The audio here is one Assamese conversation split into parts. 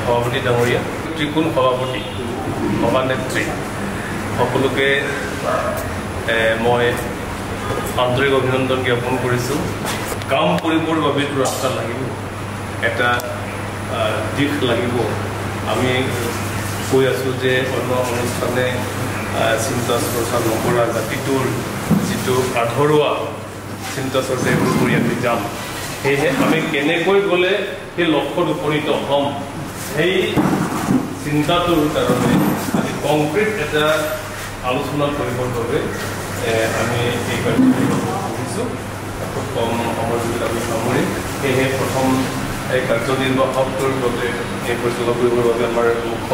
সভাপতি ডাঙৰীয়া, ত্ৰিকোণ সভাপতি, সভানেত্ৰী সকলোকে মই আন্তৰিক অভিনন্দন জ্ঞাপন কৰিছোঁ। কাম কৰিবৰ বাবেতো ৰাস্তা লাগিব, এটা দিশ লাগিব। আমি কৈ আছোঁ যে অন্য অনুষ্ঠানে চিন্তা চৰ্চা নকৰা জাতিটোৰ যিটো আধৰুৱা চিন্তা চৰ্চা এইবোৰ কৰি আমি যাম। সেয়েহে আমি কেনেকৈ গ'লে সেই লক্ষ্যত উপনীত হ'ম, সেই চিন্তাটোৰ কাৰণে আমি কংক্ৰিট এটা আলোচনা কৰিবৰ বাবে আমি এই কাৰ্যসূচী কৰিছোঁ। খুব কম সময়ৰ ভিতৰত আমি সামৰিম। সেয়েহে প্ৰথম এই কাৰ্যনিৰ্বাহকটোৰ বাবে এই পৰিচালনা কৰিবৰ বাবে আমাৰ মুখ্য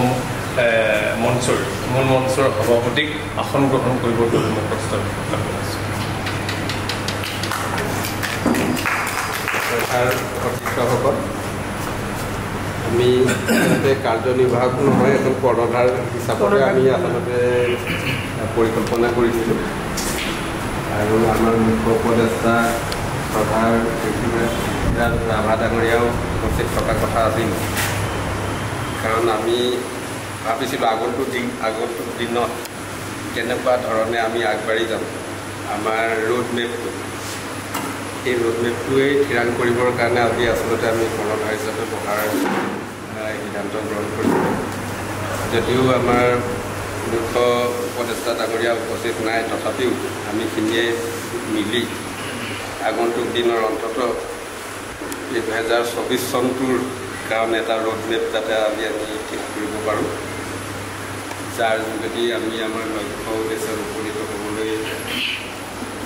মূল মঞ্চৰ সভাপতিক আসন গ্ৰহণ কৰিবৰ বাবে মই প্ৰস্তাৱ কৰিছোঁ। কৰ্তৃত্বসকল, আমি কাৰ্যনিৰ্বাহক নহয়, এখন কৰ্ণধাৰ হিচাপে আমি আচলতে পৰিকল্পনা কৰিছিলোঁ আৰু আমাৰ মুখ্য উপদেষ্টা প্ৰধান ৰাভা ডাঙৰীয়াও উপস্থিত থকা কথা আছিল। কাৰণ আমি ভাবিছিলোঁ আগন্তুক দিনত কেনেকুৱা ধৰণে আমি আগবাঢ়ি যাম, আমাৰ ৰোড মেপটো, এই ৰোড মেপটোৱেই থিৰাং কৰিবৰ কাৰণে আজি আচলতে আমি কৰ্ণধাৰ হিচাপে বহাৰ সিদ্ধান্ত গ্ৰহণ কৰিছিলোঁ। যদিও আমাৰ মুখ্য উপদেষ্টা ডাঙৰীয়া উপস্থিত নাই, তথাপিও আমিখিনিয়ে মিলি আগন্তুক দিনৰ অন্ততঃ এই 2024 চনটোৰ কাৰণে এটা ৰোড মেপ যাতে আমি ঠিক কৰিব পাৰোঁ, যাৰ যোগেদি আমি আমাৰ লক্ষ্য উদ্দেশ্যত উপনীত হ'বলৈ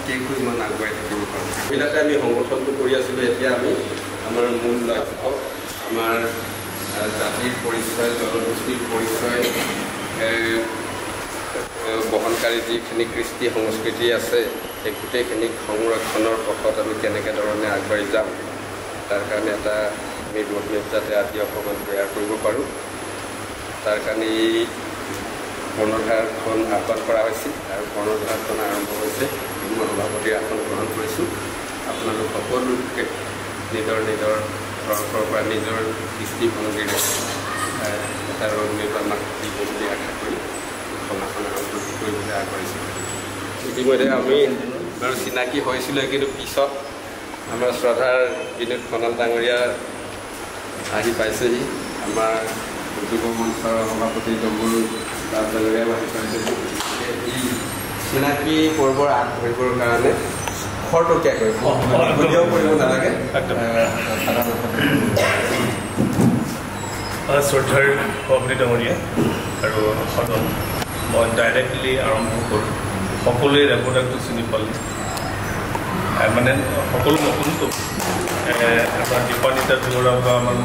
কেইখনমান আগুৱাই থাকিব পাৰোঁ। সেইবিলাকে আমি সংগঠনটো কৰি আছিলোঁ। এতিয়া আমি আমাৰ মূল লক্ষ্য, আমাৰ জাতিৰ পৰিচয়, জনগোষ্ঠীৰ পৰিচয় বহনকাৰী যিখিনি কৃষ্টি সংস্কৃতি আছে, সেই গোটেইখিনি সংৰক্ষণৰ পথত আমি কেনেকৈ ধৰণে আগবাঢ়ি যাম, তাৰ কাৰণে এটা আমি ৰোড মেপ যাতে আজি অকণমান তৈয়াৰ কৰিব পাৰোঁ, তাৰ কাৰণে এই কৰ্ণধাৰখন আহ্বান কৰা হৈছিল আৰু কৰ্ণধাৰখন আৰম্ভ হৈছে। মই সভাপতিৰ আসন গ্ৰহণ কৰিছোঁ। আপোনালোক সকলোকে নিজৰ নিজৰ তৰফৰ পৰা নিজৰ দৃষ্টিভংগীৰে এটা ৰোড মেপ আমাক দিব বুলি আশা কৰি সভাখন আৰম্ভ কৰিবলৈ আগবাঢ়িছোঁ। ইতিমধ্যে আমি বাৰু চিনাকি হৈছিলোঁ, কিন্তু পিছত আমাৰ শ্ৰদ্ধাৰ বিনোদ খনাল ডাঙৰীয়া আহি পাইছেহি, আমাৰ যুৱ মঞ্চৰ সভাপতি ডম্বৰু দাস ডাঙৰীয়াও আহি পাইছেহি। এই চিনাকি পৰ্বৰ আগ ধৰিবৰ কাৰণে খৰতকীয়াকৈ কৰিব নালাগে। শ্ৰদ্ধাৰ সভাপতি ডাঙৰীয়া আৰু সদন, মই ডাইৰেক্টলি আৰম্ভ কৰোঁ। সকলোৱে ৰেকৰ্ডটো চিনি পালে, মানে সকলো নতুনটো আমাৰ দীপানিতা দুৱৰা বা আমাৰ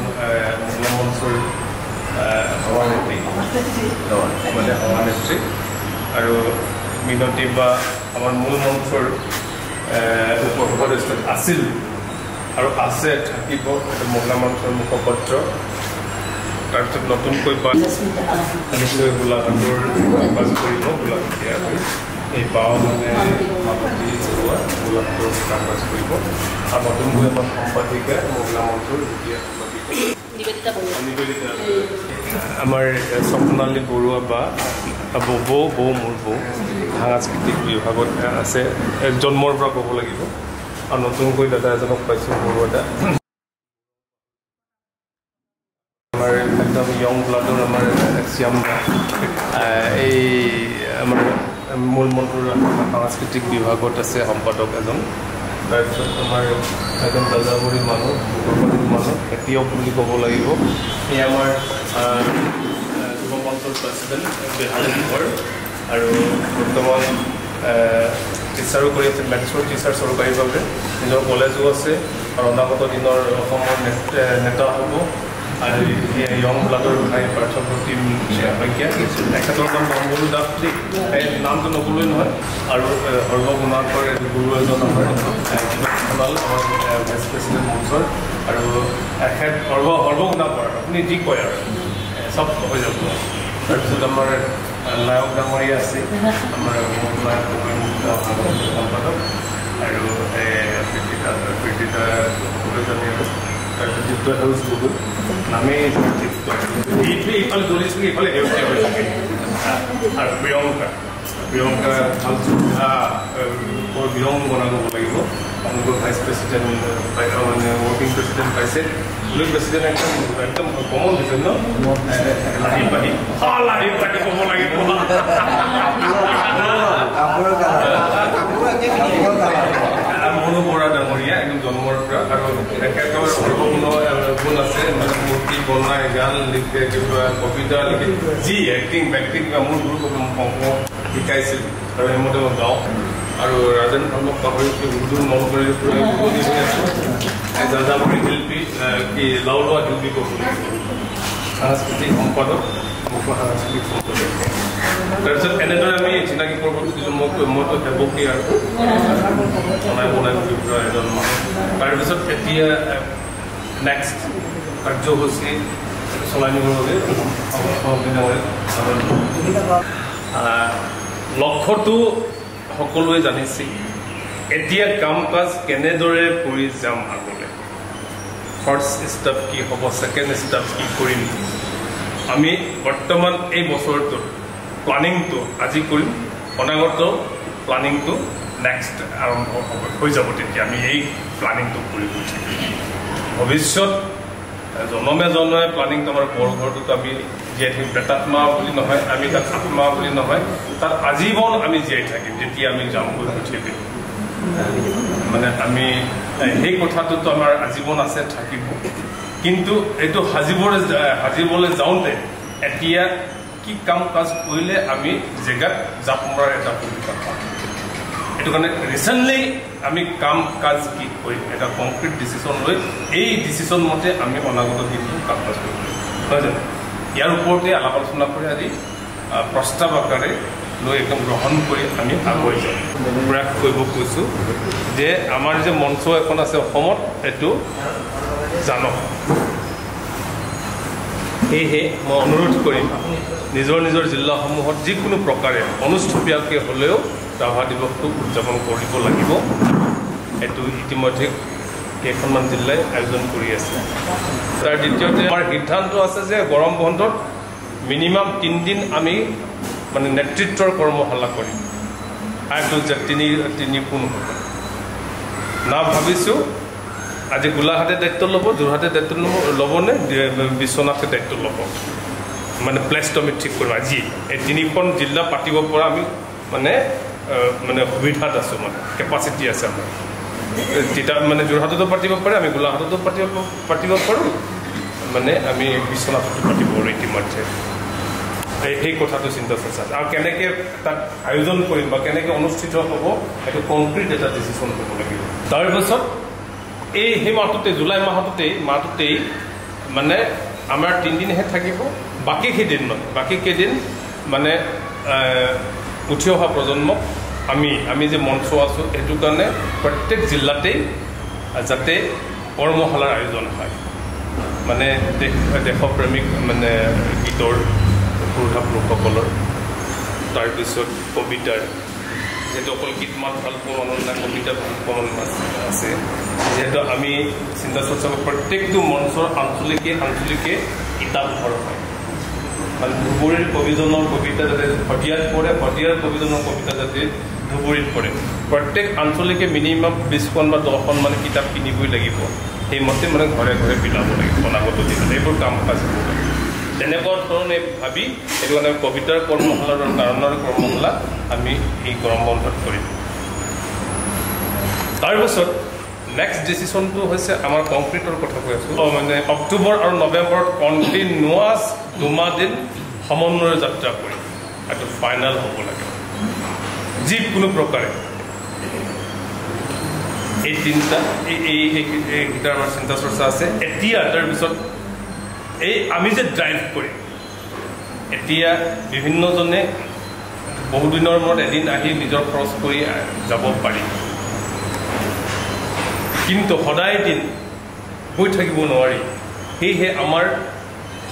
মহিলা মঞ্চৰ সভানেত্ৰী মানে সভানেত্ৰী আৰু মিনতী বা আমাৰ মূল মঞ্চৰ উপদেষ্টা আছিল আৰু আছে, থাকিব মহিলা মঞ্চৰ মুখপত্ৰ। তাৰপিছত নতুনকৈ নিশ্চয় গোলাঘাটৰ কাজ কৰিব, গোলাঘাটীয়াকৈ এই বাও মানে সভাপতি গোলাঘাটৰ কাজ কৰিব আৰু নতুনকৈ আমাৰ সম্পাদিকা মহিলা মঞ্চৰ নিবেদিতা, আমাৰ স্বপ্নালী বৰুৱা বা বৌ মোৰ বৌ সাংস্কৃতিক বিভাগত আছে, জন্মৰ পৰা ক'ব লাগিব। আৰু নতুনকৈ দাদা এজনক পাইছোঁ, বৰুৱা দা, আমাৰ একদম য়ং ব্লাডৰ আমাৰ শ্যাম দা, এই আমাৰ মূল মন্ত্ৰৰ সাংস্কৃতিক বিভাগত আছে সম্পাদক এজন। তাৰপিছত আমাৰ একদম দাদাবৰী মানুহ, খেতিয়ক বুলি ক'ব লাগিব, এই আমাৰ যুৱ মঞ্চৰ প্ৰেচিডেণ্ট বেহালীঘৰ আৰু বৰ্তমান টিচাৰো কৰি আছে, মেথছৰ টিচাৰ চৰকাৰীভাৱে, নিজৰ কলেজো আছে আৰু অনাগত দিনৰ অসমৰ নেতা হ'ব। আৰু য়ং ব্লাডৰ ভাই পাৰ্থপ্ৰতিম শইকীয়া, তেখেতৰ নাম ডম্বৰু দাস, নামটো নক'লেই নহয়। আৰু সৰ্বগুণাকৰ গুৰু এজন আমাৰ খনাল, আমাৰ ভাইচ প্ৰেচিডেণ্ট মঞ্চৰ, আৰু এখেত সৰ্বগুণাকৰ, আপুনি যি কয় আৰু চব হৈ যাব। তাৰপিছত আমাৰ নায়ক ডাঙৰীয়া আছে, আমাৰ নায়ক সম্পাদক, আৰু প্ৰীতিতা সকলোজনী তাৰপিছত সেউজ গগৈ নামেই ইফালে দলিছোঁ ইফালে সেউজীয়া হৈ থাকে আৰু প্ৰিয়ংকা ভাল সুবিধা বৰ বিৰং বনাব লাগিব আপোনালোকৰ ভাইচ প্ৰেচিডেণ্ট মানে ৱৰ্কিং প্ৰেচিডেণ্ট পাইছে লোক প্ৰেচিডেণ্ট একদম কমন হৈছে ন লাহি পাহি ক'ব লাগিব মনো বৰা ডাঙৰীয়া একদম জন্মৰ পৰা আৰু তেখেতৰ সৰ্বগুণ গুণ আছে মানে মূৰ্তি বনাই গান লিখে কিবা কবিতা লিখে যি এক্টিং মোৰ গুৰু অংক শিকাইছিল আৰু সেইমতে মই গাওঁ আৰু ৰাজেন ভাৰ্মক পাহৰি উৰ্দু মন কৰি উভতি হৈ আছোঁ যাযাবৰী শিল্পী কি লাও লোৱা শিল্পী ক'ব সাংস্কৃতিক সম্পাদক মুখ্য সাংস্কৃতিক সম্পাদক তাৰপিছত এনেদৰে আমি চিনাকি পৰ্বত দিলোঁ মইতো সেৱকী আৰু বনাই বুলি পৰা এজন মানুহ তাৰপিছত এতিয়া নেক্সট কাৰ্যসূচী চলাই নিবৰ বাবে লক্ষ্যটো সকলোৱে জানিছে এতিয়া কাম কাজ কেনেদৰে কৰি যাম আগলৈ ফাৰ্ষ্ট ষ্টেপ কি হ'ব ছেকেণ্ড ষ্টেপ কি কৰিম আমি বৰ্তমান এই বছৰটোত প্লানিংটো আজি কৰিম অনাগত প্লানিংটো নেক্সট আৰম্ভ হৈ যাব তেতিয়া আমি এই প্লানিংটো কৰিব ভৱিষ্যত জনমে প্লানিংটো আমাৰ বৰঘৰটোত আমি জীয়াই থাকিম বেতাত্মা বুলি নহয় আমি তাত আত্মা বুলি নহয় তাত আজীৱন আমি জীয়াই থাকিম যেতিয়া আমি যামগৈ পৃথিৱী মানে আমি সেই কথাটোতো আমাৰ আজীৱন আছে থাকিব কিন্তু এইটো সাজিবলৈ যাওঁতে এতিয়া কি কাম কাজ কৰিলে আমি জেগাত জাপ মৰাৰ এটা সুবিধা পাম এইটো কাৰণে ৰিচেণ্টলি আমি কাম কাজ কি কৰিম এটা কংক্ৰিট ডিচিশ্যন লৈ এই ডিচিশ্যন মতে আমি অনাগত দিনটো কাম কাজ কৰিব নহয় জানো ইয়াৰ ওপৰতে আলাপ আলোচনা কৰি আজি প্ৰস্তাৱ আকাৰে লৈ একদম গ্ৰহণ কৰি আমি আগুৱাই যাম প্ৰয়াস কৰিব কৈছোঁ যে আমাৰ যে মঞ্চ এখন আছে অসমত এইটো জানক সেয়েহে মই অনুৰোধ কৰিম নিজৰ জিলাসমূহত যিকোনো প্ৰকাৰে অনুষ্ঠীয়াকৈ হ'লেও ৰাভা দিৱসটো উদযাপন কৰিব লাগিব এইটো ইতিমধ্যে কেইখনমান জিলাই আয়োজন কৰি আছে তাৰ দ্বিতীয়তে আমাৰ সিদ্ধান্ত আছে যে গৰম বন্ধত মিনিমাম 3 দিন আমি মানে নেতৃত্বৰ কৰ্মশালা কৰিম আৰু তিনি কোন না ভাবিছোঁ আজি গোলাঘাটে দায়িত্ব ল'ব যোৰহাটে দায়িত্ব ল'বনে বিশ্বনাথে দায়িত্ব ল'ব মানে প্লেচটো আমি ঠিক কৰিম আজি এই 3খন জিলা পাতিব পৰা আমি মানে সুবিধাত আছোঁ মানে কেপাচিটি আছে আমাৰ তেতিয়া মানে যোৰহাটতো পাতিব পাৰে আমি গোলাঘাটতো পাতিব পাৰোঁ মানে আমি বিশ্বনাথতো পাতিব পাৰোঁ ইতিমধ্যে সেই কথাটো চিন্তা চৰ্চা আৰু কেনেকৈ তাক আয়োজন কৰিম বা কেনেকৈ অনুষ্ঠিত হ'ব সেইটো কংক্ৰিট এটা ডিচিশ্যন হ'ব লাগিব তাৰপিছত সেই মাহটোতে জুলাই মাহটোতেই মানে আমাৰ 3 দিনহে থাকিব বাকী কেইদিন মানে উঠি অহা প্ৰজন্মক আমি যে মঞ্চ আছোঁ সেইটো কাৰণে প্ৰত্যেক জিলাতেই যাতে কৰ্মশালাৰ আয়োজন হয় মানে দেশপ্ৰেমিক মানে গীতৰ প্ৰভাৱ লোকসকলৰ তাৰপিছত কবিতাৰ যিহেতু অকল গীত মাত ভাল পোৱা মানুহ নাই কবিতা ভাল পোৱা মানুহ আছে যিহেতু আমি চিন্তা চৰ্চা প্ৰত্যেকটো মঞ্চৰ আঞ্চলিকে কিতাপ ঘৰ হয় মানে ধুবুৰীৰ কবিজনৰ কবিতা যাতে শদিয়াত পৰে শদিয়াৰ কবিজনৰ কবিতা যাতে ধুবুৰীত পৰে প্ৰত্যেক আঞ্চলিকে মিনিমাম 20খন বা 10খন মানে কিতাপ কিনিবই লাগিব সেইমতে মানে ঘৰে ঘৰে বিলাব লাগিব অনাগত দিনত এইবোৰ কাম কাজ কৰিব তেনেকুৱা ধৰণে ভাবি এইটো কাৰণে কবিতাৰ কৰ্মশালাৰ কাৰণৰ কৰ্মশালা আমি এই গৰম বন্ধত কৰিম তাৰপিছত নেক্সট ডিচিশ্যনটো হৈছে আমাৰ কংক্ৰিটৰ কথা কৈ আছোঁ মানে অক্টোবৰ আৰু নৱেম্বৰত কণ্টিনিউৱাছ 2 মাহ দিন সমন্বয় যাত্ৰা কৰিম এইটো ফাইনেল হ'ব লাগে যিকোনো প্ৰকাৰে এই তিনিটা এইকেইটা আমাৰ চিন্তা চৰ্চা আছে এতিয়া তাৰপিছত আমি যে ড্ৰাইভ কৰিম এতিয়া বিভিন্নজনে বহুদিনৰ মূৰত এদিন আহি নিজৰ খৰচ কৰি যাব পাৰি কিন্তু সদায় দিন গৈ থাকিব নোৱাৰি সেয়েহে আমাৰ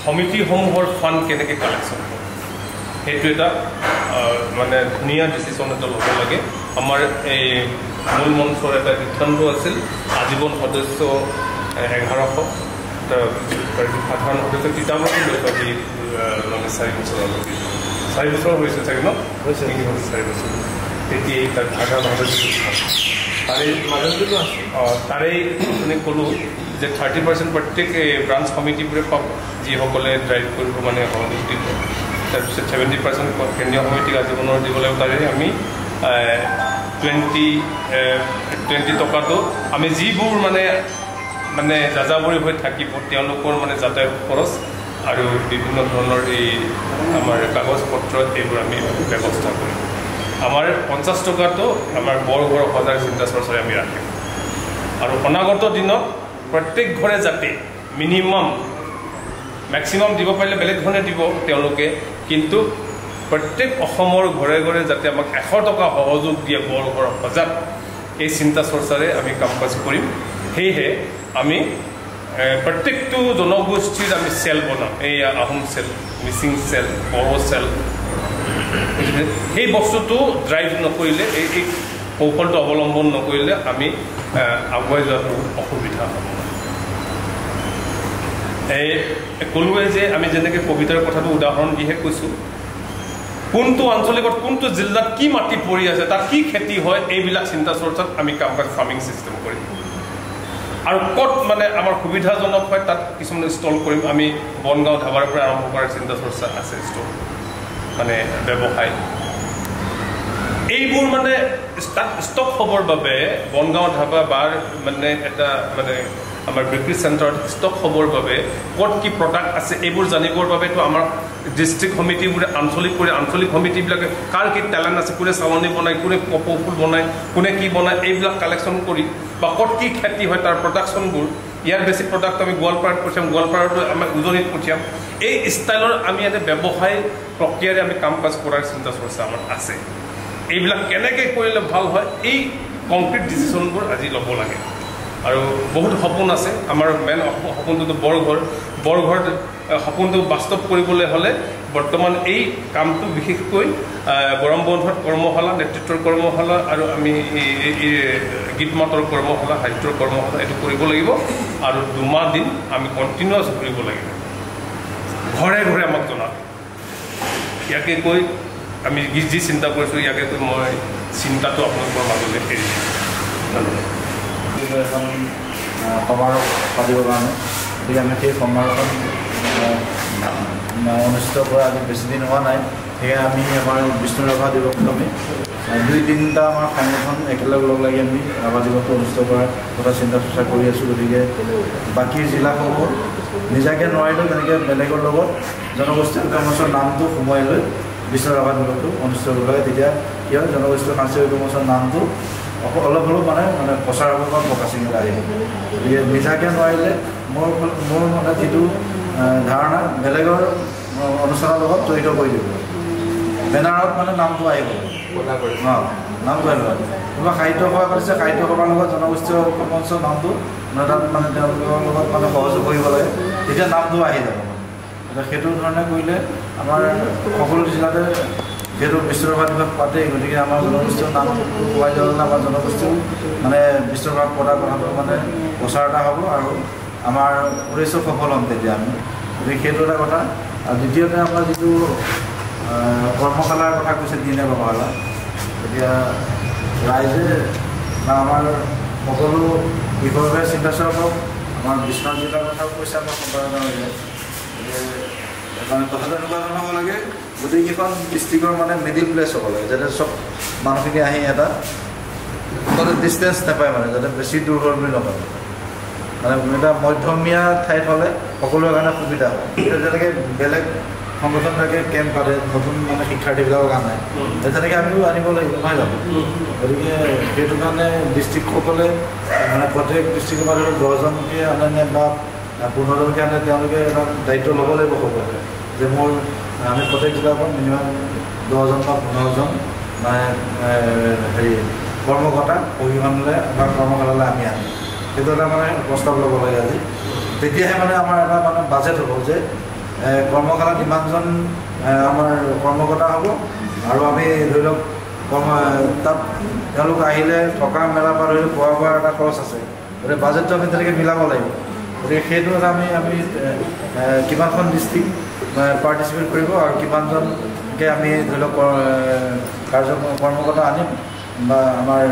সমিতিসমূহৰ ফাণ্ড কেনেকৈ কালেকশ্যন হ'ব সেইটো এটা মানে ধুনীয়া ডিচিশ্যন এটা ল'ব লাগে আমাৰ এই মূল মঞ্চৰ এটা সিদ্ধান্ত আছিল আজীৱন সদস্য 1100 সাধাৰণতে তিতাবৰটো লৈছোঁ আজি মানে 4 বছৰলৈকে 4 বছৰ হৈছে চাগে ন হৈছে 4 বছৰ তেতিয়া তাত সাধাৰণতে তাৰে মাজতো আছে তাৰে মানে ক'লোঁ যে 30% প্ৰত্যেক ব্ৰাঞ্চ কমিটিবোৰে পাব যিসকলে ড্ৰাইভ কৰিব মানে সহযোগিতা দিব তাৰপিছত 70% কেন্দ্ৰীয় সমিতিক আজীৱনৰ দিব লাগিব তাৰে আমি 20 টকাটো আমি যিবোৰ মানে যাযাবৰী হৈ থাকিব তেওঁলোকৰ মানে যাতায়াত খৰচ আৰু বিভিন্ন ধৰণৰ এই আমাৰ কাগজ পত্ৰ এইবোৰ আমি ব্যৱস্থা কৰিম আমাৰ 50 টকাটো আমাৰ বৰঘৰ সজাগ চিন্তা চৰ্চাৰে আমি ৰাখিম আৰু অনাগত দিনত প্ৰত্যেক ঘৰে যাতে মিনিমাম মেক্সিমাম দিব পাৰিলে বেলেগ ধৰণে দিব তেওঁলোকে কিন্তু প্ৰত্যেক অসমৰ ঘৰে ঘৰে যাতে আমাক 100 টকা সহযোগ দিয়ে বৰঘৰ সজাগ এই চিন্তা চৰ্চাৰে আমি কাম কাজ কৰিম সেয়েহে আমি প্ৰত্যেকটো জনগোষ্ঠীৰ আমি চেল বনাম এই Ahom cell Mising cell Bodo cell সেই বস্তুটো ড্ৰাইভ নকৰিলে এই কৌশলটো অৱলম্বন নকৰিলে আমি আগুৱাই যোৱাটো অসুবিধা হ'ব এই ক'লোৱে যে আমি যেনেকৈ কবিতাৰ কথাটো উদাহৰণ দিহে কৈছোঁ কোনটো আঞ্চলিকত কোনটো জিলাত কি মাটি পৰি আছে তাত কি খেতি হয় এইবিলাক চিন্তা চৰ্চাত আমি কাম কাজ ফাৰ্মিং চিষ্টেম কৰিম আৰু ক'ত মানে আমাৰ সুবিধাজনক হয় তাত কিছুমান ষ্টল কৰিম আমি বনগাঁও ধাবাৰ পৰা আৰম্ভ কৰাৰ চিন্তা চৰ্চা আছে ষ্টল মানে ব্যৱসায় এইবোৰ মানে ষ্টক হ'বৰ বাবে বনগাঁও ধাবা বাৰ মানে এটা মানে আমাৰ বিক্ৰী চেণ্টাৰত ষ্টক হ'বৰ বাবে ক'ত কি প্ৰডাক্ট আছে এইবোৰ জানিবৰ বাবেতো আমাৰ ডিষ্ট্ৰিক্ট সমিতিবোৰে আঞ্চলিক সমিতিবিলাকে কাৰ কি টেলেণ্ট আছে কোনে চালনী বনায় কোনে কপৌ ফুল বনায় কোনে কি বনায় এইবিলাক কালেকশ্যন কৰি বা ক'ত কি খেতি হয় তাৰ প্ৰডাকশ্যনবোৰ ইয়াৰ বেছি প্ৰডাক্ট আমি গোৱালপাৰাত পঠিয়াম গোৱালপাৰাটো আমি উজনিত পঠিয়াম এই ষ্টাইলৰ আমি এটা ব্যৱসায় প্ৰক্ৰিয়াৰে আমি কাম কাজ কৰাৰ চিন্তা চৰ্চা আমাৰ আছে এইবিলাক কেনেকৈ কৰিলে ভাল হয় এই কংক্ৰিট ডিচিশ্যনবোৰ আজি ল'ব লাগে আৰু বহুত সপোন আছে আমাৰ মেইন সপোনটো বৰঘৰ সপোনটো বাস্তৱ কৰিবলৈ হ'লে বৰ্তমান এই কামটো বিশেষকৈ গৰম বন্ধত কৰ্মশালা নেতৃত্বৰ কৰ্মশালা আৰু আমি গীত মাতৰ কৰ্মশালা সাহিত্যৰ কৰ্মশালা এইটো কৰিব লাগিব আৰু 2 মাহ দিন আমি কণ্টিনিউৱাছ কৰিব লাগিব ঘৰে ঘৰে আমাক জনাব ইয়াকে কৈ আমি যি চিন্তা কৰিছোঁ ইয়াকে কৈ মই চিন্তাটো আপোনালোকৰ মাজলৈ এৰি ধন্যবাদ এখন সমাৰোহ পাতিবৰ কাৰণে গতিকে আমি সেই সমাৰোহখন অনুষ্ঠিত কৰা আজি বেছিদিন হোৱা নাই সেয়ে আমি আমাৰ বিষ্ণু ৰাভা দিৱসটো আমি 2-3টা আমাৰ সংগঠন একেলগে লগ লাগি আমি ৰাভা দিৱসটো অনুষ্ঠিত কৰাৰ কথা চিন্তা চৰ্চা কৰি আছোঁ গতিকে বাকী জিলাসমূহ নিজাকৈ নোৱাৰিলেও তেনেকৈ বেলেগৰ লগত জনগোষ্ঠী ঐক্যমঞ্চৰ নামটো সোমোৱাই লৈ বিষ্ণু ৰাভা দিৱসটো অনুষ্ঠিত কৰিব লাগে তেতিয়া কি হয় জনগোষ্ঠীয় সাংস্কৃতিক ঐক্যমঞ্চৰ নামটো অলপ হ'লেও মানে প্ৰচাৰ হ'ব পৰা ফ'কাচিং এটা আহিব গতিকে নিজাকৈ নোৱাৰিলে মোৰ মানে যিটো ধাৰণা বেলেগৰ অনুষ্ঠানৰ লগত জড়িত কৰি দিব বেনাৰত মানে নামটো আহিব নামটো আহিব কোনোবা সাহিত্য সভা কৰিছে সাহিত্য সভাৰ লগত জনগোষ্ঠীয় ঐক্যমঞ্চৰ নামটো তাত মানে তেওঁলোকৰ লগত মানে সহযোগ কৰিব লাগে তেতিয়া নামটো আহি যাব সেইটো ধৰণে কৰিলে আমাৰ সকলো জিলাতে যিহেতু বিষ্ণু ৰাভা দিৱস পাতেই গতিকে আমাৰ জনগোষ্ঠীয় নাম পোৱাই যাবলৈ আমাৰ জনগোষ্ঠীও মানে বিষ্ণু ৰাভা পতাৰ কথাটো মানে প্ৰচাৰ এটা হ'ব আৰু আমাৰ উদ্দেশ্য সফল হ'ম তেতিয়া আমি গতিকে সেইটো এটা কথা আৰু দ্বিতীয়তে আমাৰ যিটো কৰ্মশালাৰ কথা কৈছে দিনে কৰ্মশালা এতিয়া ৰাইজে বা আমাৰ সকলো বিষয়ৰ চিন্তা চৰ্চা কৰক আমাৰ বিশ্বনাথ জিলাৰ কথাও কৈছে আমাৰ সম্পাদনা গতিকে মানে কথাটো এনেকুৱা ধৰণৰ হ'ব লাগে গোটেইকেইখন ডিষ্ট্ৰিক্টৰ মানে মিডিল প্লেচ হ'ব লাগে যাতে চব মানুহখিনি আহি এটা তাতে ডিষ্টেঞ্চ নাপায় মানে যাতে বেছি দূৰ হ'ল বুলি নকয় মানে এটা মধ্যমীয়া ঠাইত হ'লে সকলোৰে কাৰণে সুবিধা হয় যেনেকৈ বেলেগ সংগঠনবিলাকে কেম্প পাতে নতুন মানে শিক্ষাৰ্থীবিলাকৰ কাৰণে তেনেকৈ আমিও আনিব লাগিব নহয় জানো গতিকে সেইটো কাৰণে ডিষ্ট্ৰিক্টসকলে মানে প্ৰত্যেক ডিষ্ট্ৰিক্টৰ পৰা ধৰি 10জনকৈ আনে বা 15জনকৈ আনে তেওঁলোকে এটা দায়িত্ব ল'ব লাগিব সকলোৱে যে মোৰ আমি প্ৰত্যেক জিলাৰ পৰা মিনিমাম 10জন বা 15জন মানে হেৰি কৰ্মকৰ্তা প্ৰশিক্ষণলৈ বা কৰ্মশালালৈ আমি আনিম সেইটো এটা মানে প্ৰস্তাৱ ল'ব লাগে আজি তেতিয়াহে মানে আমাৰ এটা মানে বাজেট হ'ব যে কৰ্মশালাত ইমানজন আমাৰ কৰ্মকৰ্তা হ'ব আৰু আমি ধৰি লওক তাত তেওঁলোক আহিলে থকা মেলা পৰা ধৰি খোৱা বোৱাৰ এটা খৰচ আছে গতিকে বাজেটটো আমি তেনেকৈ মিলাব লাগিব গতিকে সেইটো আমি কিমানখন ডিষ্ট্ৰিক্ট পাৰ্টিচিপেট কৰিব আৰু কিমানজনকে আমি ধৰি লওক কৰ্মকৰ্তা আনিম বা আমাৰ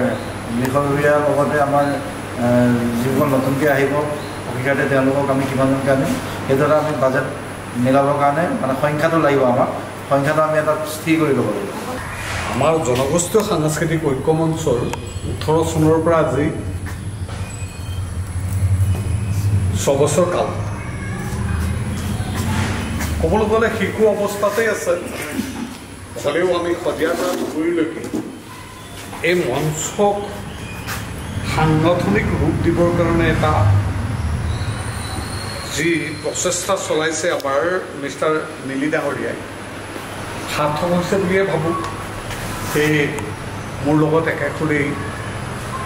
বিষয়ববীয়াৰ লগতে আমাৰ যিসকল নতুনকৈ আহিব শিক্ষাৰ্থী তেওঁলোকক আমি কিমানজনকে আনিম সেইটো এটা আমি বাজেট মিলাবৰ কাৰণে মানে সংখ্যাটো লাগিব আমাক সংখ্যাটো আমি এটা স্থিৰ কৰি ল'ব লাগিব আমাৰ জনগোষ্ঠীয় সাংস্কৃতিক ঐক্য মঞ্চৰ 18 চনৰ পৰা আজি 6 বছৰ কাল ক'বলৈ গ'লে শিশু অৱস্থাতেই আছে হ'লেও আমি সদিয়াৰ পৰা ধুবুৰীলৈকে এই মঞ্চক সাংগঠনিক ৰূপ দিবৰ কাৰণে এটা যি প্ৰচেষ্টা চলাইছে আমাৰ মিষ্টাৰ নীলি ডাঙৰীয়াই সাৰ্থক হৈছে বুলিয়ে ভাবোঁ সেই মোৰ লগত একেখনেই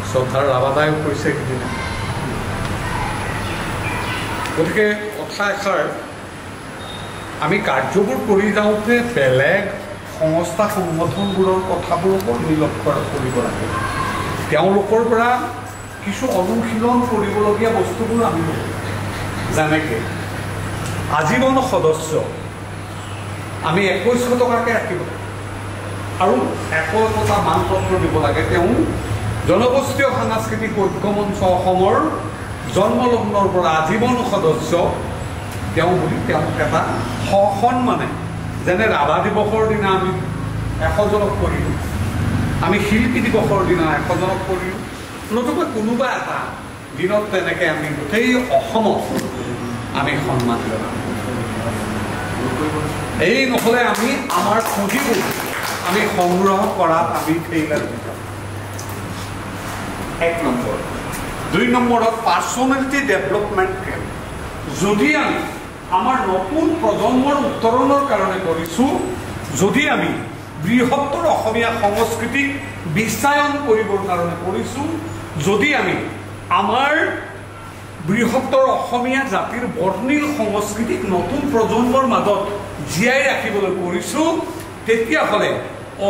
শ্ৰদ্ধাৰ ৰাভাদায়ো কৈছে সেইদিনা গতিকে কথা এষাৰ আমি কাৰ্যবোৰ কৰি যাওঁতে বেলেগ সংস্থা সংগঠনবোৰৰ কথাবোৰকো লক্ষ্য কৰিব লাগে তেওঁলোকৰ পৰা কিছু অনুশীলন কৰিবলগীয়া বস্তুবোৰ আমি যেনেকৈ আজীৱন সদস্য আমি 2100 টকাকৈ ৰাখিব আৰু একতা মানপত্ৰ দিব লাগে তেওঁ জনগোষ্ঠীয় সাংস্কৃতিক ঐক্য মঞ্চ অসমৰ জন্মলগ্নৰ পৰা আজীৱন সদস্য তেওঁ বুলি তেওঁক এটা সন্মানে যেনে ৰাভা দিৱসৰ দিনা আমি 100 জনক কৰিলোঁ আমি শিল্পী দিৱসৰ দিনা 100 জনক কৰিলোঁ নতুবা কোনোবা এটা দিনত তেনেকৈ আমি গোটেই অসমত আমি সন্মান জনাওঁ এই নহ'লে আমি আমাৰ পুঁজিবোৰ আমি সংগ্ৰহ কৰাত আমি ফেইলাৰ বিচাৰোঁ 1 নম্বৰ 2 নম্বৰত পাৰ্চনেলিটি ডেভেলপমেণ্ট কেম্প যদি আমি আমাৰ নতুন প্ৰজন্মৰ উত্তৰণৰ কাৰণে কৰিছোঁ যদি আমি বৃহত্তৰ অসমীয়া সংস্কৃতিক বিশ্বায়ন কৰিবৰ কাৰণে কৰিছোঁ যদি আমি আমাৰ বৃহত্তৰ অসমীয়া জাতিৰ বৰ্ণিল সংস্কৃতিক নতুন প্ৰজন্মৰ মাজত জীয়াই ৰাখিবলৈ কৰিছোঁ তেতিয়াহ'লে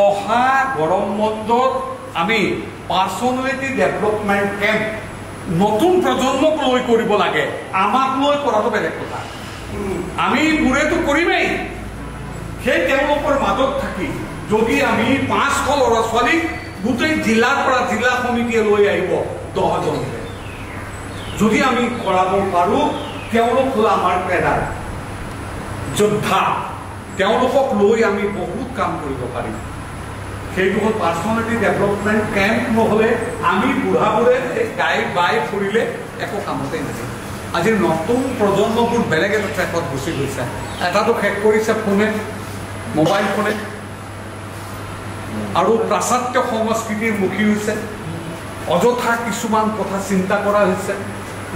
অহা গৰম বন্ধত আমি পাৰ্চনেলিটি ডেভেলপমেণ্ট কেম্প নতুন প্ৰজন্মক লৈ কৰিব লাগে আমাক লৈ কৰাটো বেলেগ কথা আমি বুঢ়েতো কৰিমেই সেই তেওঁলোকৰ মাজত থাকি যদি আমি 500 ল'ৰা ছোৱালীক গোটেই জিলাৰ পৰা জিলা সমিতিয়ে লৈ আহিব 10 জনকে যদি আমি কৰাব পাৰোঁ তেওঁলোক হ'ল আমাৰ কেডাৰ যোদ্ধা তেওঁলোকক লৈ আমি বহুত কাম কৰিব পাৰিম সেইটো হ'ল পাৰ্চনেলিটি ডেভেলপমেণ্ট কেম্প নহ'লে আমি বুঢ়াবোৰে গাই বাই ফুৰিলে একো কামতেই নাহে আজি নতুন প্ৰজন্মবোৰ বেলেগ এটা ট্ৰেকত গুচি গৈছে এটাতো শেষ কৰিছে ফোনে মোবাইল ফোনে আৰু পাশ্চাত্য সংস্কৃতিৰ মুখী হৈছে অযথা কিছুমান কথা চিন্তা কৰা হৈছে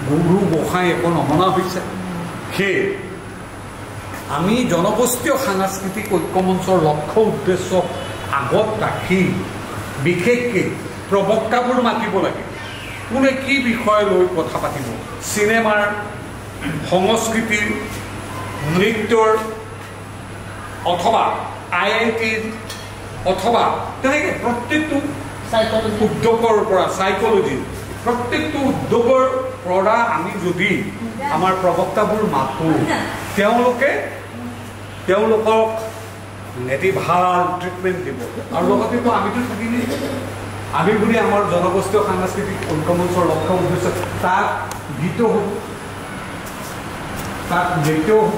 গুৰু গোসাঁই একো নমনা হৈছে সেই আমি জনগোষ্ঠীয় সাংস্কৃতিক ঐক্য মঞ্চৰ লক্ষ্য উদ্দেশ্য আগত ৰাখি বিশেষকৈ প্ৰবক্তাবোৰ মাতিব লাগে কোনে কি বিষয় লৈ কথা পাতিব চিনেমাৰ সংস্কৃতিৰ নৃত্যৰ অথবা IITৰ অথবা তেনেকৈ প্ৰত্যেকটো উদ্যোগৰ পৰা সাইকোলজি প্ৰত্যেকটো উদ্যোগৰ পৰা আমি যদি আমাৰ প্ৰবক্তাবোৰ মাতোঁ তেওঁলোকক এটি ভাল ট্ৰিটমেণ্ট দিব আৰু লগতেতো আমিতো থাকিলেই আমি বুলি আমাৰ জনগোষ্ঠীয় সাংস্কৃতিক ঐক্য মঞ্চৰ লক্ষ্য উদ্দেশ্য তাত গীতো হ'ব তাত নৃত্য হ'ব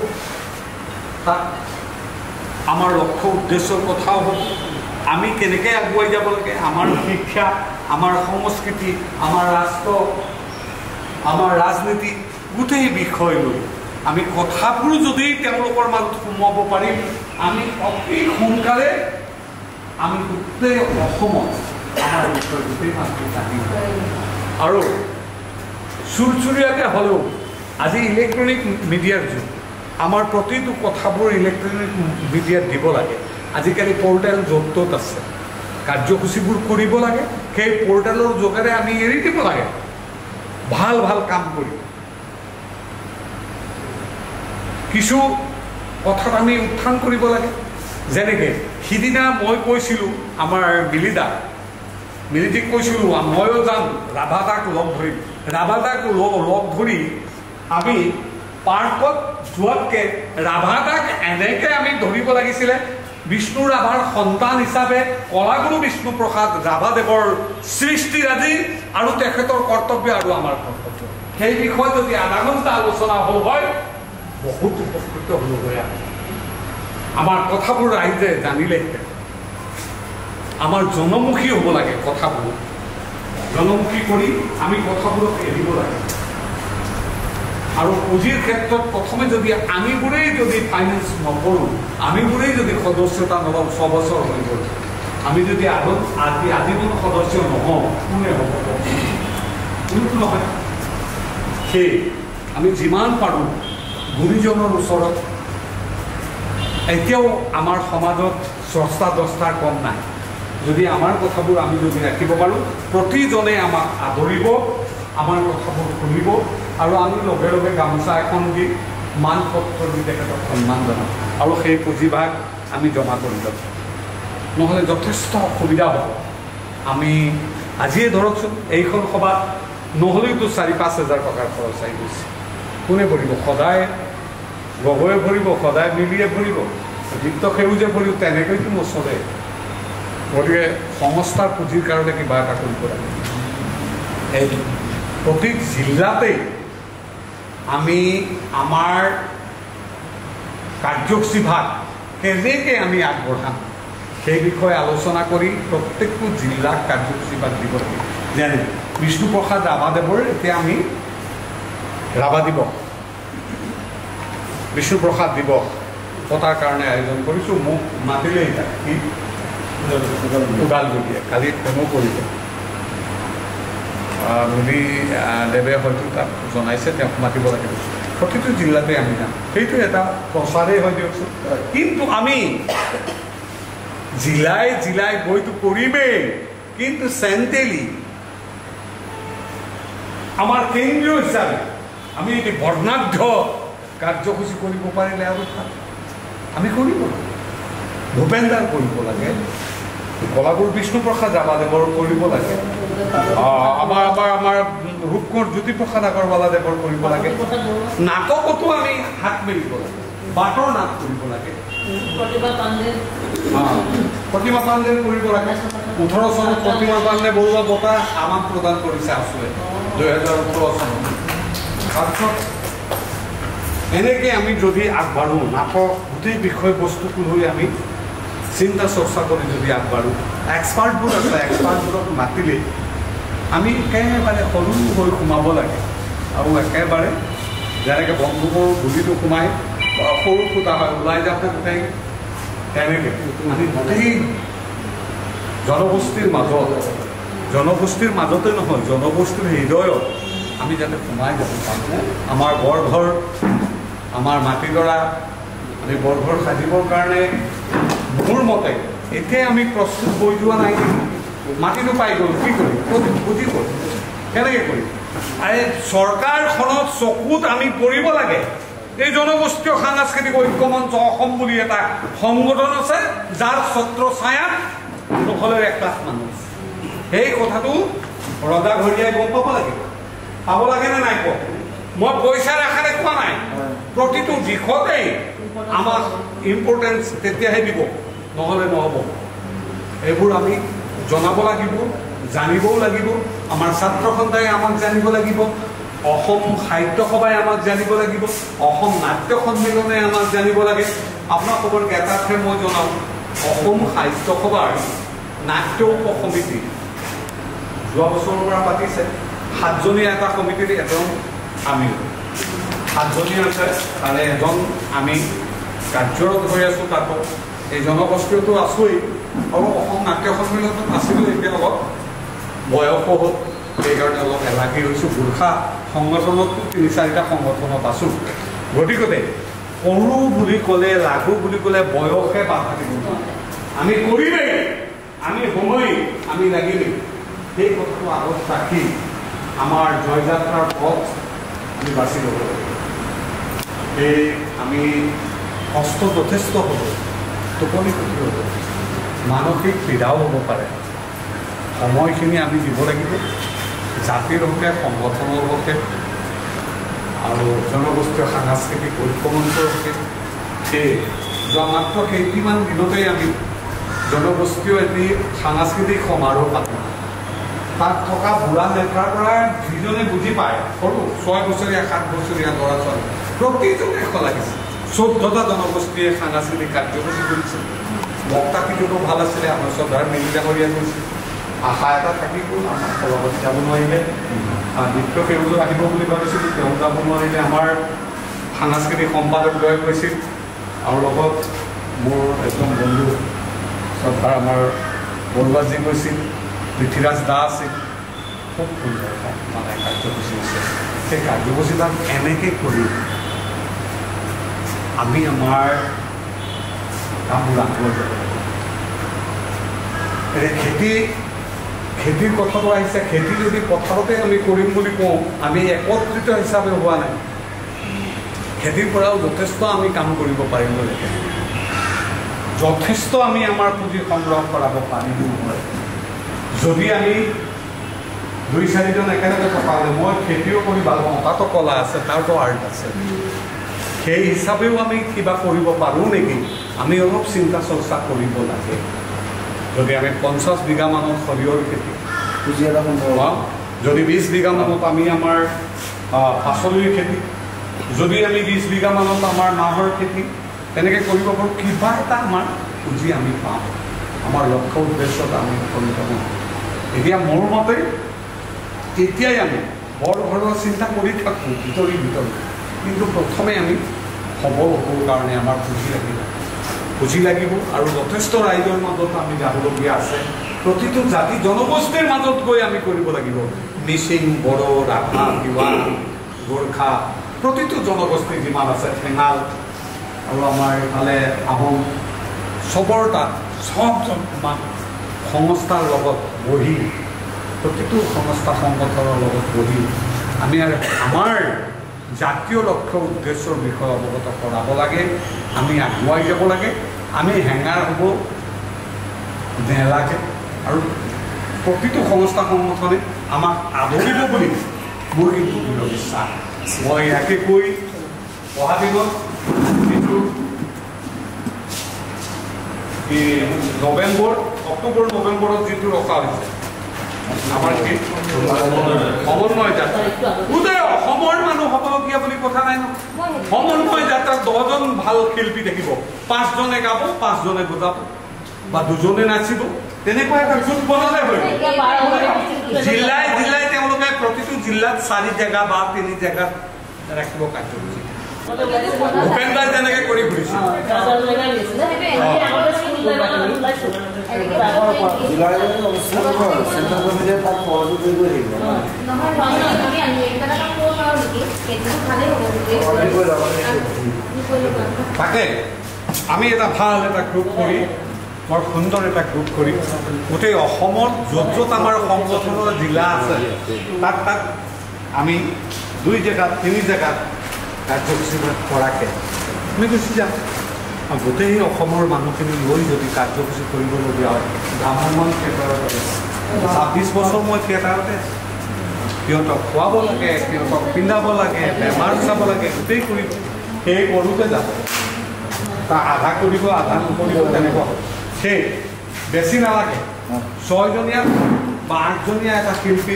তাত আমাৰ লক্ষ্য উদ্দেশ্যৰ কথাও হ'ব আমি কেনেকৈ আগুৱাই যাব লাগে আমাৰ শিক্ষা আমাৰ সংস্কৃতি আমাৰ ৰাষ্ট্ৰ আমাৰ ৰাজনীতি গোটেই বিষয় লৈ আমি কথাবোৰ যদি তেওঁলোকৰ মাজত সোমাব পাৰিম আমি অতি সোনকালে আমি গোটেই অসমত আমাৰ বিষয় গোটেই মানুহটো জানিম আৰু চুৰচুৰীয়াকৈ হ'লেও আজি ইলেক্ট্ৰনিক মিডিয়াৰ যুগ আমাৰ প্ৰতিটো কথাবোৰ ইলেক্ট্ৰনিক মিডিয়াত দিব লাগে আজিকালি পৰ্টেল য'ত ত'ত আছে কাৰ্যসূচীবোৰ কৰিব লাগে সেই পৰ্টেলৰ যোগেৰে আমি এৰি দিব লাগে ভাল ভাল কাম কৰি কিছু কথাত আমি উত্থান কৰিব লাগে যেনেকৈ সিদিনা মই কৈছিলোঁ আমাৰ মিলিটিক কৈছিলোঁ ময়ো যাম ৰাভাদাক লগ ধৰিম ৰাভাদাক লগ ধৰি আমি পাৰ্কত যোৱাতকৈ ৰাভা দাক এনেকৈ আমি ধৰিব লাগিছিলে বিষ্ণু ৰাভাৰ সন্তান হিচাপে কলাগুৰু বিষ্ণুপ্ৰসাদ ৰাভাদেৱৰ সৃষ্টিৰাজি আৰু তেখেতৰ কৰ্তব্য আৰু আমাৰ কৰ্তব্য সেই বিষয়ে যদি আধা ঘণ্টা আলোচনা হ'ল হয় বহুত উপকৃত হ'ল হয় আমাৰ কথাবোৰ ৰাইজে জানিলেহেঁতেন আমাৰ জনমুখী হ'ব লাগে কথাবোৰ জনমুখী কৰি আমি কথাবোৰক এৰিব লাগে আৰু পুঁজিৰ ক্ষেত্ৰত প্ৰথমে যদি আমিবোৰেই যদি ফাইনেন্স নকৰোঁ আমিবোৰেই যদি সদস্যতা নলওঁ 6 বছৰ হৈ গ'ল আমি যদি আজীৱন সদস্য নহওঁ কোনে হ'ব কোনোটো নহয় সেই আমি যিমান পাৰোঁ গুৰুজনৰ ওচৰত এতিয়াও আমাৰ সমাজত স্ৰষ্টা দস্তাৰ কম নাই যদি আমাৰ কথাবোৰ আমি যদি ৰাখিব পাৰোঁ প্ৰতিজনে আমাক আদৰিব আমাৰ কথাবোৰ শুনিব আৰু আমি লগে লগে গামোচা এখন দি মান পত্ৰ দি তেখেতক সন্মান জনাম আৰু সেই পুঁজিভাগ আমি জমা কৰি ল'ম নহ'লে যথেষ্ট অসুবিধা হ'ব আমি আজিয়ে ধৰকচোন এইখন সভাত নহ'লেওতো 4-5 হাজাৰ টকাৰ খৰচ আহি গৈছে কোনে ভৰিব সদায় গগৈয়ে ভৰিব সদায় মিলিয়ে ভৰিব দীপ্ত সেউজে ভৰিব তেনেকৈতো নচলে গতিকে সংস্থাৰ পুঁজিৰ কাৰণে কিবা এটা কৰিব লাগে এই প্ৰতি জিলাতেই আমি আমাৰ কাৰ্যসূচীভাগ কেনেকৈ আমি আগবঢ়াম সেই বিষয়ে আলোচনা কৰি প্ৰত্যেকটো জিলাক কাৰ্যসূচীভাগ দিব লাগে যেনে বিষ্ণুপ্ৰসাদ ৰাভাদেৱৰ এতিয়া আমি ৰাভা দিৱস বিষ্ণুপ্ৰসাদ দিৱস পতাৰ কাৰণে আয়োজন কৰিছোঁ মোক মাতিলে এতিয়া কি ওদালগুৰিয়ে কালি ফোনো কৰিব মোদী দেৱে হয়তো তাক জনাইছে তেওঁক মাতিব লাগিব প্ৰতিটো জিলাতে আমি যাম সেইটো এটা প্ৰচাৰেই হয় দিয়কচোন কিন্তু আমি জিলাই জিলাই গৈতো কৰিমেই কিন্তু চেণ্ট্ৰেলি আমাৰ কেন্দ্ৰীয় হিচাপে আমি এটি বৰ্ণাঢ্য কাৰ্যসূচী কৰিব পাৰিলে আৰু আমি কৰিব লাগে ভূপেন দাৰ কৰিব লাগে কলাগুৰু বিষ্ণুপ্ৰসাদ ৰাভাদেৱৰ কৰিব লাগে আমাৰ ৰূপকোঁৱৰ জ্যোতিপ্ৰসাদ আগৰৱালাদেৱৰ কৰিব লাগে নাটকতো আমি হাত মেলিব লাগে বাটৰ নাট কৰিব লাগে প্ৰতিমা পাণ্ডে কৰিব লাগে 18 চনত প্ৰতিমা পাণ্ডে বৰুৱা বঁটা আমাক প্ৰদান কৰিছে আছুৱে 2018 চনত তাৰপিছত এনেকৈ আমি যদি আগবাঢ়োঁ নাটক গোটেই বিষয়বস্তুটো লৈ আমি চিন্তা চৰ্চা কৰি যদি আগবাঢ়োঁ এক্সপাৰ্টবোৰ আছে এক্সপাৰ্টবোৰক মাতিলে আমি একেবাৰে সৰু হৈ সোমাব লাগে আৰু একেবাৰে যেনেকৈ বন্ধুকৰ গুলিটো সোমাই সৰু ফুটা হয় ওলাই যাওঁতে গোটেই তেনেকৈ আমি গোটেই জনগোষ্ঠীৰ মাজতে নহয় জনগোষ্ঠীৰ হৃদয়ত আমি যাতে সোমাই যাব পাৰোঁ আমাৰ বৰঘৰ আমাৰ মাটিডৰা আমি বৰঘৰ সাজিবৰ কাৰণে মোৰ মতে এতিয়া আমি প্ৰস্তুত হৈ যোৱা নাই মাটিটো পাই গ'ল কি কৰিম বুজি গ'ল কেনেকৈ কৰিম আৰে চৰকাৰখনত চকুত আমি পৰিব লাগে এই জনগোষ্ঠীয় সাংস্কৃতিক ঐক্যমঞ্চ অসম বুলি এটা সংগঠন আছে যাৰ ছত্ৰ ছায়াত নহ'লে 1 লাখ মানুহ আছে সেই কথাটো ৰজা ঘৰীয়াই গম পাব লাগিব পাব লাগেনে নাই কওক মই পইচাৰ আশাৰে কোৱা নাই প্ৰতিটো দিশতেই আমাক ইম্পৰ্টেঞ্চ তেতিয়াহে দিব নহ'লে নহ'ব এইবোৰ আমি জনাব লাগিব জানিবও লাগিব আমাৰ ছাত্ৰ সন্থাই আমাক জানিব লাগিব অসম সাহিত্য সভাই আমাক জানিব লাগিব অসম নাট্য সন্মিলনে আমাক জানিব লাগে আপোনালোকৰ জ্ঞাতাৰ্থে মই জনাওঁ অসম সাহিত্য সভাৰ নাট্য উপ সমিতি যোৱা বছৰৰ পৰা পাতিছে 7জনীয়া এটা সমিতিৰ এজন আমি 7জনী আছে তাৰে এজন আমি কাৰ্যৰত হৈ আছোঁ তাতো এই জনগোষ্ঠীটো আছোঁৱেই আৰু অসম নাট্য সন্মিলনত আছিলোঁ এতিয়া অলপ বয়সো হ'ল সেইকাৰণে অলপ এলাগী হৈছোঁ গোৰ্খা সংগঠনতো 3-4টা সংগঠনত আছোঁ গতিকে কৰোঁ বুলি ক'লে লাগু বুলি ক'লে বয়সে বাধা দিব আমি কৰিমেই আমি সময় আমি লাগিমেই সেই কথাটো আগত ৰাখি আমাৰ জয়যাত্ৰাৰ পথ আমি বাছি ল'ব লাগিব এই আমি কষ্ট যথেষ্ট হ'ব টোপনি ক্ষতি হ'ব মানসিক পীড়াও হ'ব পাৰে সময়খিনি আমি দিব লাগিব জাতিৰ হকে সংগঠনৰ হকে আৰু জনগোষ্ঠীয় সাংস্কৃতিক ঐক্যমঞ্চৰ সৈতে সেই যোৱা মাত্ৰ কেইটিমান দিনতেই আমি জনগোষ্ঠীয় এটি সাংস্কৃতিক সমাৰোহ পাতিলোঁ তাত থকা বুঢ়া নেতাৰ পৰা যিজনে বুজি পায় সৰু 6 বছৰীয়া 7 বছৰীয়া ল'ৰা ছোৱালী প্ৰতিজনে লাগিছে 14টা জনগোষ্ঠীয়ে সাংস্কৃতিক কাৰ্যসূচী কৰিছে বক্তা কিজনো ভাল আছিলে আমাৰ শ্ৰদ্ধাৰ মিলি ডাঙৰীয়া কৈছিল আশা এটা থাকি গ'ল আমাৰ লগত যাব নোৱাৰিলে নৃত্য সেউজো আহিব বুলি ভাবিছিলোঁ তেওঁ যাব নোৱাৰিলে আমাৰ সাংস্কৃতিক সম্পাদকদ্বয়ে কৈছিল আৰু লগত মোৰ একদম বন্ধু শ্ৰদ্ধাৰ আমাৰ বৰুৱাজী কৈছিল পৃথ্বীৰাজ দাস আছিল খুব সুন্দৰ মানে কাৰ্যসূচী আছে সেই কাৰ্যসূচীবিলাক এনেকৈ কৰি আমি আমাৰ কামবোৰ আগুৱাই যাব লাগিব খেতিৰ কথাটো আহিছে খেতি যদি পথাৰতে আমি কৰিম বুলি কওঁ আমি একত্ৰিত হিচাপে হোৱা নাই খেতিৰ পৰাও যথেষ্ট আমি কাম কৰিব পাৰিম বুলি যথেষ্ট আমি আমাৰ পুঁজি সংগ্ৰহ কৰাব পাৰিম যদি আমি 2-4জন একেলগে থকা হ'লে মই খেতিও কৰি ভাল পাওঁ তাতো কলা আছে তাৰতো আৰ্ট আছে সেই হিচাপেও আমি কিবা কৰিব পাৰোঁ নেকি আমি অলপ চিন্তা চৰ্চা কৰিব লাগে যদি আমি 50 বিঘা মানত সৰিয়হৰ খেতি পুঁজি এটা সম্ভৱ যদি 20 বিঘা মানত আমি আমাৰ পাচলিৰ খেতি যদি আমি 20 বিঘা মানত আমাৰ নাহৰ খেতি তেনেকৈ কৰিব পাৰোঁ কিবা এটা আমাৰ পুঁজি আমি পাওঁ আমাৰ লক্ষ্য উদ্দেশ্যত আমি উপনীত হওঁ এতিয়া মোৰ মতে তেতিয়াই আমি বৰ ঘৰৰ চিন্তা কৰি থাকোঁ ভিতৰি কিন্তু প্ৰথমে আমি সবল হ'বৰ কাৰণে আমাৰ পুঁজি লাগিব আৰু যথেষ্ট ৰাইজৰ মাজত আমি যাবলগীয়া আছে প্ৰতিটো জাতি জনগোষ্ঠীৰ মাজত গৈ আমি কৰিব লাগিব মিচিং বড়ো ৰাভা তিৱা গোৰ্খা প্ৰতিটো জনগোষ্ঠী যিমান আছে ঠেঙাল আৰু আমাৰ ইফালে আহোম চবৰ তাত চবজন সংস্থাৰ লগত বহি প্ৰতিটো সংস্থা সংগঠনৰ লগত বহি আমি আমাৰ জাতীয় লক্ষ্য উদ্দেশ্যৰ বিষয়ে অৱগত কৰাব লাগে আমি আগুৱাই যাব লাগে আমি হেঙাৰ হ'ব নেলাগে আৰু প্ৰতিটো সংস্থা সংগঠনে আমাক আদৰিব বুলি মোৰ কিন্তু দৃঢ় বিশ্বাস মই ইয়াকে কৈ অহা দিনত যিটো অক্টোবৰ নৱেম্বৰত যিটো ৰখা হৈছে আমাৰ কি সমন্বয় যাত্ৰা গোটেই অসমৰ মানুহ হ'বলগীয়া বুলি কথা নাই ন সমন্বয় যাত্ৰাত 10জন ভাল শিল্পী থাকিব 5জনে গাব 5জনে বুজাব বা 2জনে নাচিব তেনেকুৱা এটা গোট বনালে হৈ জিলাই জিলাই তেওঁলোকে প্ৰতিটো জিলাত 4 জেগা বা 3 জেগাত ৰাখিব কাৰ্যসূচী ভূপেন দাই তেনেকৈ কৰি ফুৰিছে তাকে আমি এটা ভাল এটা গ্ৰুপ কৰি বৰ সুন্দৰ এটা গ্ৰুপ কৰি গোটেই অসমত য'ত য'ত আমাৰ সংগঠনৰ জিলা আছে তাত আমি 2 জেগাত 3 জেগাত কাৰ্যসূচী কৰাকে আমি গুচি যাম গোটেই অসমৰ মানুহখিনি লৈ যদি কাৰ্যসূচী কৰিবলগীয়া হয় ভ্ৰাম্যমাণ থিয়েটাৰত 26 বছৰ মই থিয়েটাৰতে সিহঁতক খোৱাব লাগে সিহঁতক পিন্ধাব লাগে বেমাৰ চাব লাগে গোটেই কৰিব সেই কৰোঁতে যাব তাৰ আধা কৰিব আধা নকৰিব তেনেকুৱা হয় সেই বেছি নালাগে 6জনীয়া বা 8জনীয়া এটা শিল্পী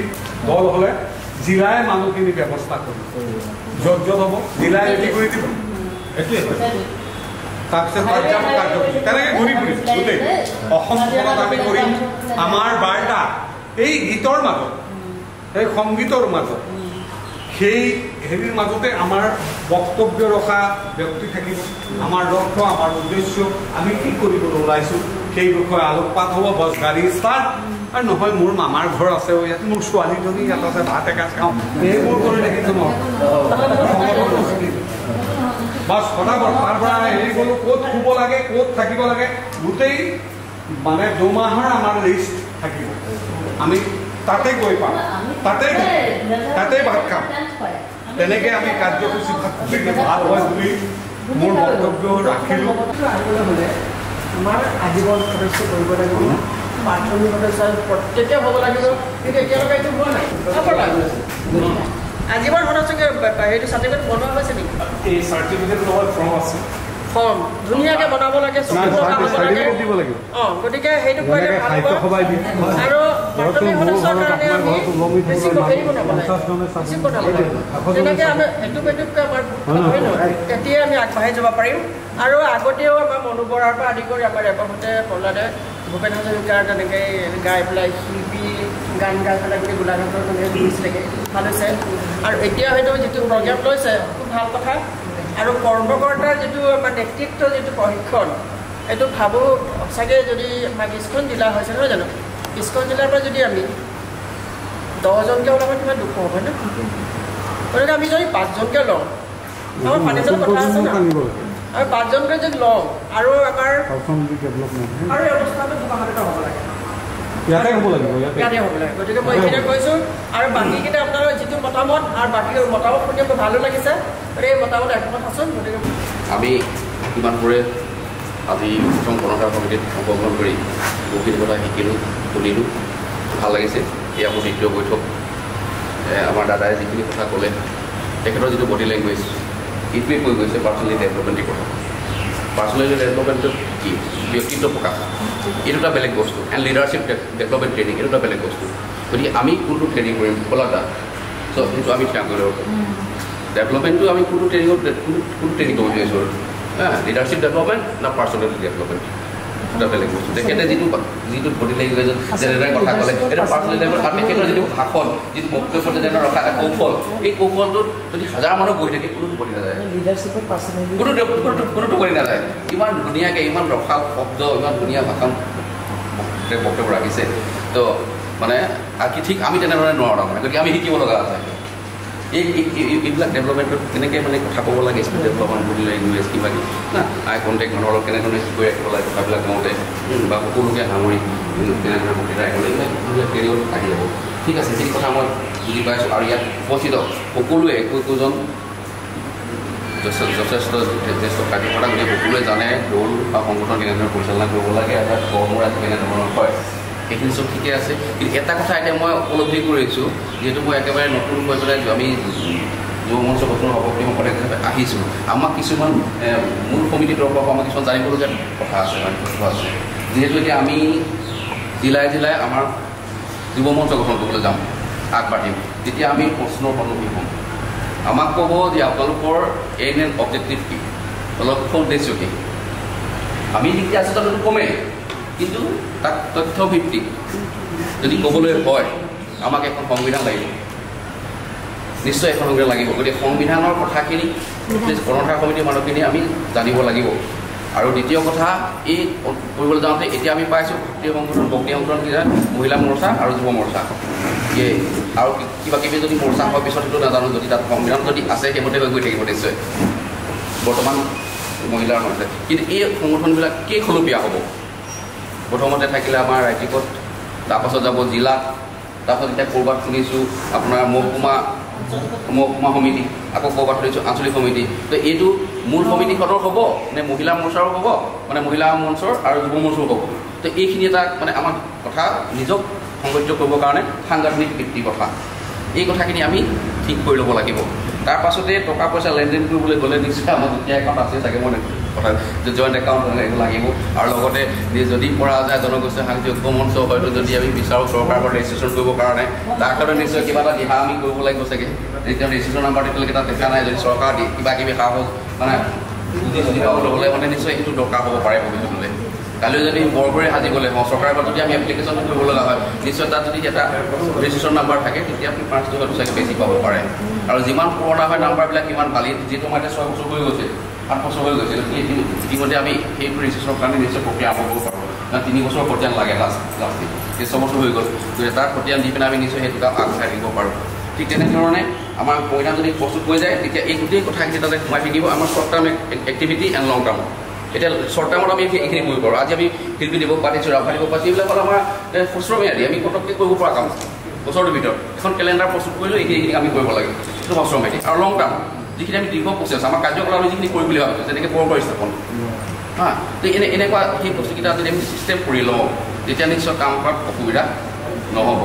দল হ'লে জিলাই মানুহখিনি ব্যৱস্থা কৰিব য'ত য'ত হ'ব জিলাই ৰেডি কৰি দিব এইটোৱে তাৰপিছত কাৰ্যসূচী তেনেকৈ ঘূৰি ফুৰিম গোটেই অসমখনত আমি কৰিম আমাৰ বাৰ্তা এই গীতৰ মাজত এই সংগীতৰ মাজত সেই হেৰিৰ মাজতে আমাৰ বক্তব্য ৰখা ব্যক্তি থাকিব আমাৰ লক্ষ্য আমাৰ উদ্দেশ্য আমি কি কৰিবলৈ ওলাইছোঁ সেই বিষয়ে আলোকপাত হ'ব বছ গাড়ী ষ্টাৰ্ট আৰু নহয় মোৰ মামাৰ ঘৰ আছে ইয়াত মোৰ ছোৱালীজনী ইয়াত আছে ভাত এসাঁজ খাওঁ এইবোৰ কৰি দেখিছোঁ নহয় বাছ সদাগৰ তাৰ পৰা হেৰি গ'লোঁ ক'ত শুব লাগে ক'ত থাকিব লাগে গোটেই মানে 2 মাহৰ আমাৰ লিষ্ট থাকিব আমি তাতে গৈ পাম তাতে ভাত খাম তেনেকৈ আমি কাৰ্যসূচী ভাল হয় বুলি মোৰ বক্তব্য ৰাখিলোঁ আমাৰ আজীৱন সদস্য কৰিব লাগিব প্ৰাথমিক সদস্য প্ৰত্যেকে হ'ব লাগিব কিন্তু এতিয়ালৈকে এইটো হোৱা নাই আজীৱন সদস্যকে সেইটো চাৰ্টিফিকেট বনোৱা হৈছে নেকি এই চাৰ্টিফিকেট নহয় ফৰ্ম আছে ফৰ্ম ধুনীয়াকৈ বনাব লাগে গতিকে সেইটো কৰিলে ভাল হ'ব আৰু প্ৰাথমিক সদস্যৰ কাৰণে আমি বেছি হেৰি বনাব লাগে বেছি বনাব লাগে তেনেকৈ আমি এটুপকৈ আমাৰ হয় নহয় তেতিয়াই আমি আগবাঢ়ি যাব পাৰিম আৰু আগতেও আমাৰ মনো বৰাৰ পৰা আদি কৰি আমাৰ ৰেকৰ্ডতে প্ৰহ্লাদে ভূপেন হাজৰিকাৰ তেনেকৈ গাই পেলাই শিল্পী গান গাই পেলাই গোটেই গোলাঘাটৰ তেনেকৈ কৰিছিলেগৈ ভাল হৈছে আৰু এতিয়া হয়তো যিটো প্ৰগ্ৰেম লৈছে খুব ভাল কথা আৰু কৰ্মকৰ্তাৰ যিটো আমাৰ নেতৃত্ব যিটো প্ৰশিক্ষণ এইটো ভাবোঁ সঁচাকৈ যদি আমাক ইস্কন জিলা হৈছে নহয় জানো ইস্কন জিলাৰ পৰা যদি আমি 10জনকৈ ওলাব কিমান দুখ হ'ব হয়নে গতিকে আমি যদি 5জনকৈ লওঁ আমাৰ ফাইনেন্সিয়েল কথা আছে ন আৰু 5জনকৈ যদি লওঁ আৰু আমাৰ আৰু এই অৱস্থাটো গুৱাহাটীতে হ'ব লাগে ইয়াতে হ'ব লাগে গতিকে মই এইখিনিয়ে কৈছোঁ আৰু বাকীকেইটা আপোনাৰ যিটো মতামত আৰু বাকী মতামত শুনি মোৰ ভালো লাগিছে গতিকে এই মতামত একমত আছোঁ গতিকে আমি ইমানবোৰে আজি প্ৰথম গণতান্ত্ৰিক সমিতিত অংশগ্ৰহণ কৰি বহুখিনি কথা শিকিলোঁ শুনিলোঁ ভাল লাগিছে এয়া মোৰ দ্বিতীয় বৈঠক আমাৰ দাদাই যিখিনি কথা ক'লে তেখেতৰ যিটো বডি লেংগুৱেজ এইটোৱে কৈ গৈছে পাৰ্চনেলিটি ডেভেলপমেণ্টৰ কথা পাৰ্চনেলিটি ডেভেলপমেণ্টটো কি ব্যক্তিত্ব প্ৰকাশ এইটো এটা বেলেগ বস্তু এণ্ড লিডাৰশ্বিপ ডেভেলপমেণ্ট ট্ৰেইনিং এইটো এটা বেলেগ বস্তু গতিকে আমি কোনটো ট্ৰেইনিং কৰিম কলাটা চ' সেইটো আমি থিৰাং কৰি ল'ব পাৰিম ডেভেলপমেণ্টটো আমি কোনটো ট্ৰেইনিং কৰিব বিচাৰিছোঁ লিডাৰশ্বিপ ডেভেলপমেণ্ট না পাৰ্চনেলিটি ডেভেলপমেণ্ট এটা বেলেগ বস্তু তেখেতে যিটো বডি লেংগুৱেজত যেনেদৰে কথা ক'লে সেইটো পাৰ্চনেলিটি ডেভেলপমেণ্ট আৰু তেখেতৰ যিটো ভাষণ যিটো বক্তব্য যেনে ৰখা এটা কৌশল এই কৌশলটোত যদি হাজাৰ মানুহ বহি থাকে কোনোটো কৰি নাযায় কোনোটো কৰি নাযায় ইমান ধুনীয়াকৈ ইমান ৰসাল শব্দ ইমান ধুনীয়া ভাষণ বক্তব্য ৰাখিছে তো মানে ঠিক আমি তেনেধৰণে নোৱাৰোঁ তাৰমানে গতিকে আমি শিকিব লগা আছে এইবিলাক ডেভেলপমেণ্টত কেনেকৈ মানে কথা ক'ব লাগে স্কিল ডেভেলপমেণ্ট বডি লেংগুৱেজ কিবা কিবি না আই কণ্টেক্ট মানুহৰ লগত কেনেধৰণে কি কৰি ৰাখিব লাগে কথাবিলাক কওঁতে বা সকলোকে সামৰি কেনেধৰণে বক্তৃতা ৰাখিব লাগে এইবিলাক কেৰিয়াৰত আহি যাব ঠিক আছে সেই কথা মই বুজি পাইছোঁ আৰু ইয়াত উপস্থিত সকলোৱে একোজন যথেষ্ট জ্যেষ্ঠ কাৰ্যকৰ্তা গতিকে সকলোৱে জানে দৌল বা সংগঠন কেনেধৰণে পৰিচালনা কৰিব লাগে এটা কৰ্মৰাজি কেনেধৰণৰ হয় এইখিনি চব ঠিকে আছে কিন্তু এটা কথা এতিয়া মই উপলব্ধি কৰিছোঁ যিহেতু মই একেবাৰে নতুন হৈ পেলাই আমি যুৱ মঞ্চ গঠনৰ সভাপতি সম্পাদক হিচাপে আহিছোঁ আমাক কিছুমান মূল সমিতিৰ তৰফৰ পৰা আমাক কিছুমান জানিবলগীয়া কথা আছে মানে তথ্য আছে যিহেতু এতিয়া আমি জিলাই জিলাই আমাৰ যুৱ মঞ্চ গঠন কৰিবলৈ যাম আগবাঢ়িম তেতিয়া আমি প্ৰশ্নৰ সন্মুখীন হ'ম আমাক ক'ব যে আপোনালোকৰ এইম এণ্ড অবজেক্টিভ কি লক্ষ্য উদ্দেশ্য কি আমি যেতিয়া আছোঁ তাতো কমেই কিন্তু তাক তথ্যভিত্তিক যদি ক'বলৈ হয় আমাক এখন সংবিধান লাগিব নিশ্চয় এখন সংবিধান লাগিব গতিকে সংবিধানৰ কথাখিনি গণতান্ত্ৰিক সমিতিৰ মানুহখিনি আমি জানিব লাগিব আৰু দ্বিতীয় কথা এই কৰিবলৈ যাওঁতে এতিয়া আমি পাইছোঁ ভাৰতীয় সংগঠন বক্তি সংগঠন কি মহিলা মৰ্চা আৰু যুৱ মৰ্চা আৰু কিবা কিবি যদি মৰ্চা হয় পিছত সেইটো নাজানো যদি তাত সংবিধান যদি আছে সেইমতে হৈ গৈ থাকিব নিশ্চয় বৰ্তমান মহিলাৰ মৰ্চা কিন্তু এই সংগঠনবিলাক কেইখলপীয়া হ'ব প্ৰথমতে থাকিলে আমাৰ ৰাজ্যিকত তাৰপাছত যাব জিলাত তাৰপাছত এতিয়া ক'ৰবাত শুনিছোঁ আপোনাৰ মহকুমা সমিতি আকৌ ক'ৰবাত শুনিছোঁ আঞ্চলিক সমিতি তো এইটো মূল সমিতিখনৰ হ'ব নে মহিলা মৰ্চাৰো হ'ব মানে মহিলা মঞ্চৰ আৰু যুৱ মঞ্চৰো হ'ব তো এইখিনি এটা মানে আমাৰ কথা নিজক সংগঠিত কৰিবৰ কাৰণে সাংগঠনিক ভিত্তিৰ কথা এই কথাখিনি আমি ঠিক কৰি ল'ব লাগিব তাৰ পাছতে টকা পইচা লেনদেন কৰিবলৈ গ'লে নিশ্চয় আমাৰ দুখীয়া একাউণ্ট আছে চাগে মই কথা জইণ্ট একাউণ্ট এইটো লাগিব আৰু লগতে যদি পৰা যায় জনগোষ্ঠী সাংস্কৃতিক ঐক্য মঞ্চ হয়তো যদি আমি বিচাৰোঁ চৰকাৰৰ ৰেজিষ্ট্ৰেশ্যন কৰিবৰ কাৰণে তাৰ কাৰণে নিশ্চয় কিবা এটা দিহা আমি কৰিব লাগিব চাগে যেতিয়া ৰেজিষ্ট্ৰেশ্যন নাম্বাৰটো এতিয়ালৈকে তাত দেখা নাই যদি চৰকাৰ কিবা কিবি সাহস মানে সুবিধা ল'বলৈ মানে নিশ্চয় সেইটো দৰকাৰ হ'ব পাৰে ভৱিষ্যতলৈ কালি যদি বৰবৰে সাজি গ'লে চৰকাৰৰ পৰা যদি আমি এপ্লিকেশ্যন কৰিব লগা হয় নিশ্চয় তাত যদি এটা ৰেজিষ্ট্ৰেশ্যন নাম্বাৰ থাকে তেতিয়া আপুনি 5টো হয়তো চাগে বেছি পাব পাৰে আৰু যিমান পুৰণা হয় নাম্বাৰবিলাক কিমান ভাল যিটো আমাৰ এতিয়া 6 বছৰ হৈ গৈছে 8 বছৰ হৈ গৈছে ইতিমধ্যে আমি সেইটো ৰেজিষ্ট্ৰেশ্যনৰ কাৰণে নিশ্চয় প্ৰক্ৰিয়া আৰম্ভ কৰিব পাৰোঁ কাৰণ 3 বছৰৰ খতিয়ান লাগে লাষ্ট এই 6 বছৰ হৈ গ'ল গতিকে তাৰ খতিয়ান দি পিনে আমি নিশ্চয় সেইটো কাম আগবঢ়াই দিব পাৰোঁ ঠিক তেনেধৰণে আমাৰ সংবিধান যদি প্ৰস্তুত হৈ যায় তেতিয়া এই গোটেই কথাখিনি তাতে সোমাই থাকিব আমাৰ short term activity and long term এতিয়া শ্বৰ্ট টাৰ্মত আমি এইখিনি কৰিব পাৰোঁ আজি আমি শিল্পী দিৱস পাতিছোঁ ৰাভা দিৱস পাতিছোঁ এইবিলাক হ'ল আমাৰ খুচুৰমীয়াদি আমি পটককৈ কৰিব পৰা কাম বছৰটোৰ ভিতৰত এখন কেলেণ্ডাৰ প্ৰস্তুত কৰিলোঁ এইখিনি আমি কৰিব লাগে সেইটো খুচুৰমীয়াদি আৰু লং টাৰ্ম যিখিনি আমি দীৰ্ঘ প্ৰচেছ আমাৰ কাৰ্যকলাপ আমি যিখিনি কৰিম বুলি ভাবিছোঁ যেনেকৈ পৰম্পৰা স্থাপন তো এনেকুৱা সেই বস্তুকেইটা যদি আমি ছিষ্টেম কৰি লওঁ তেতিয়া নিশ্চয় কাম কৰাত অসুবিধা নহ'ব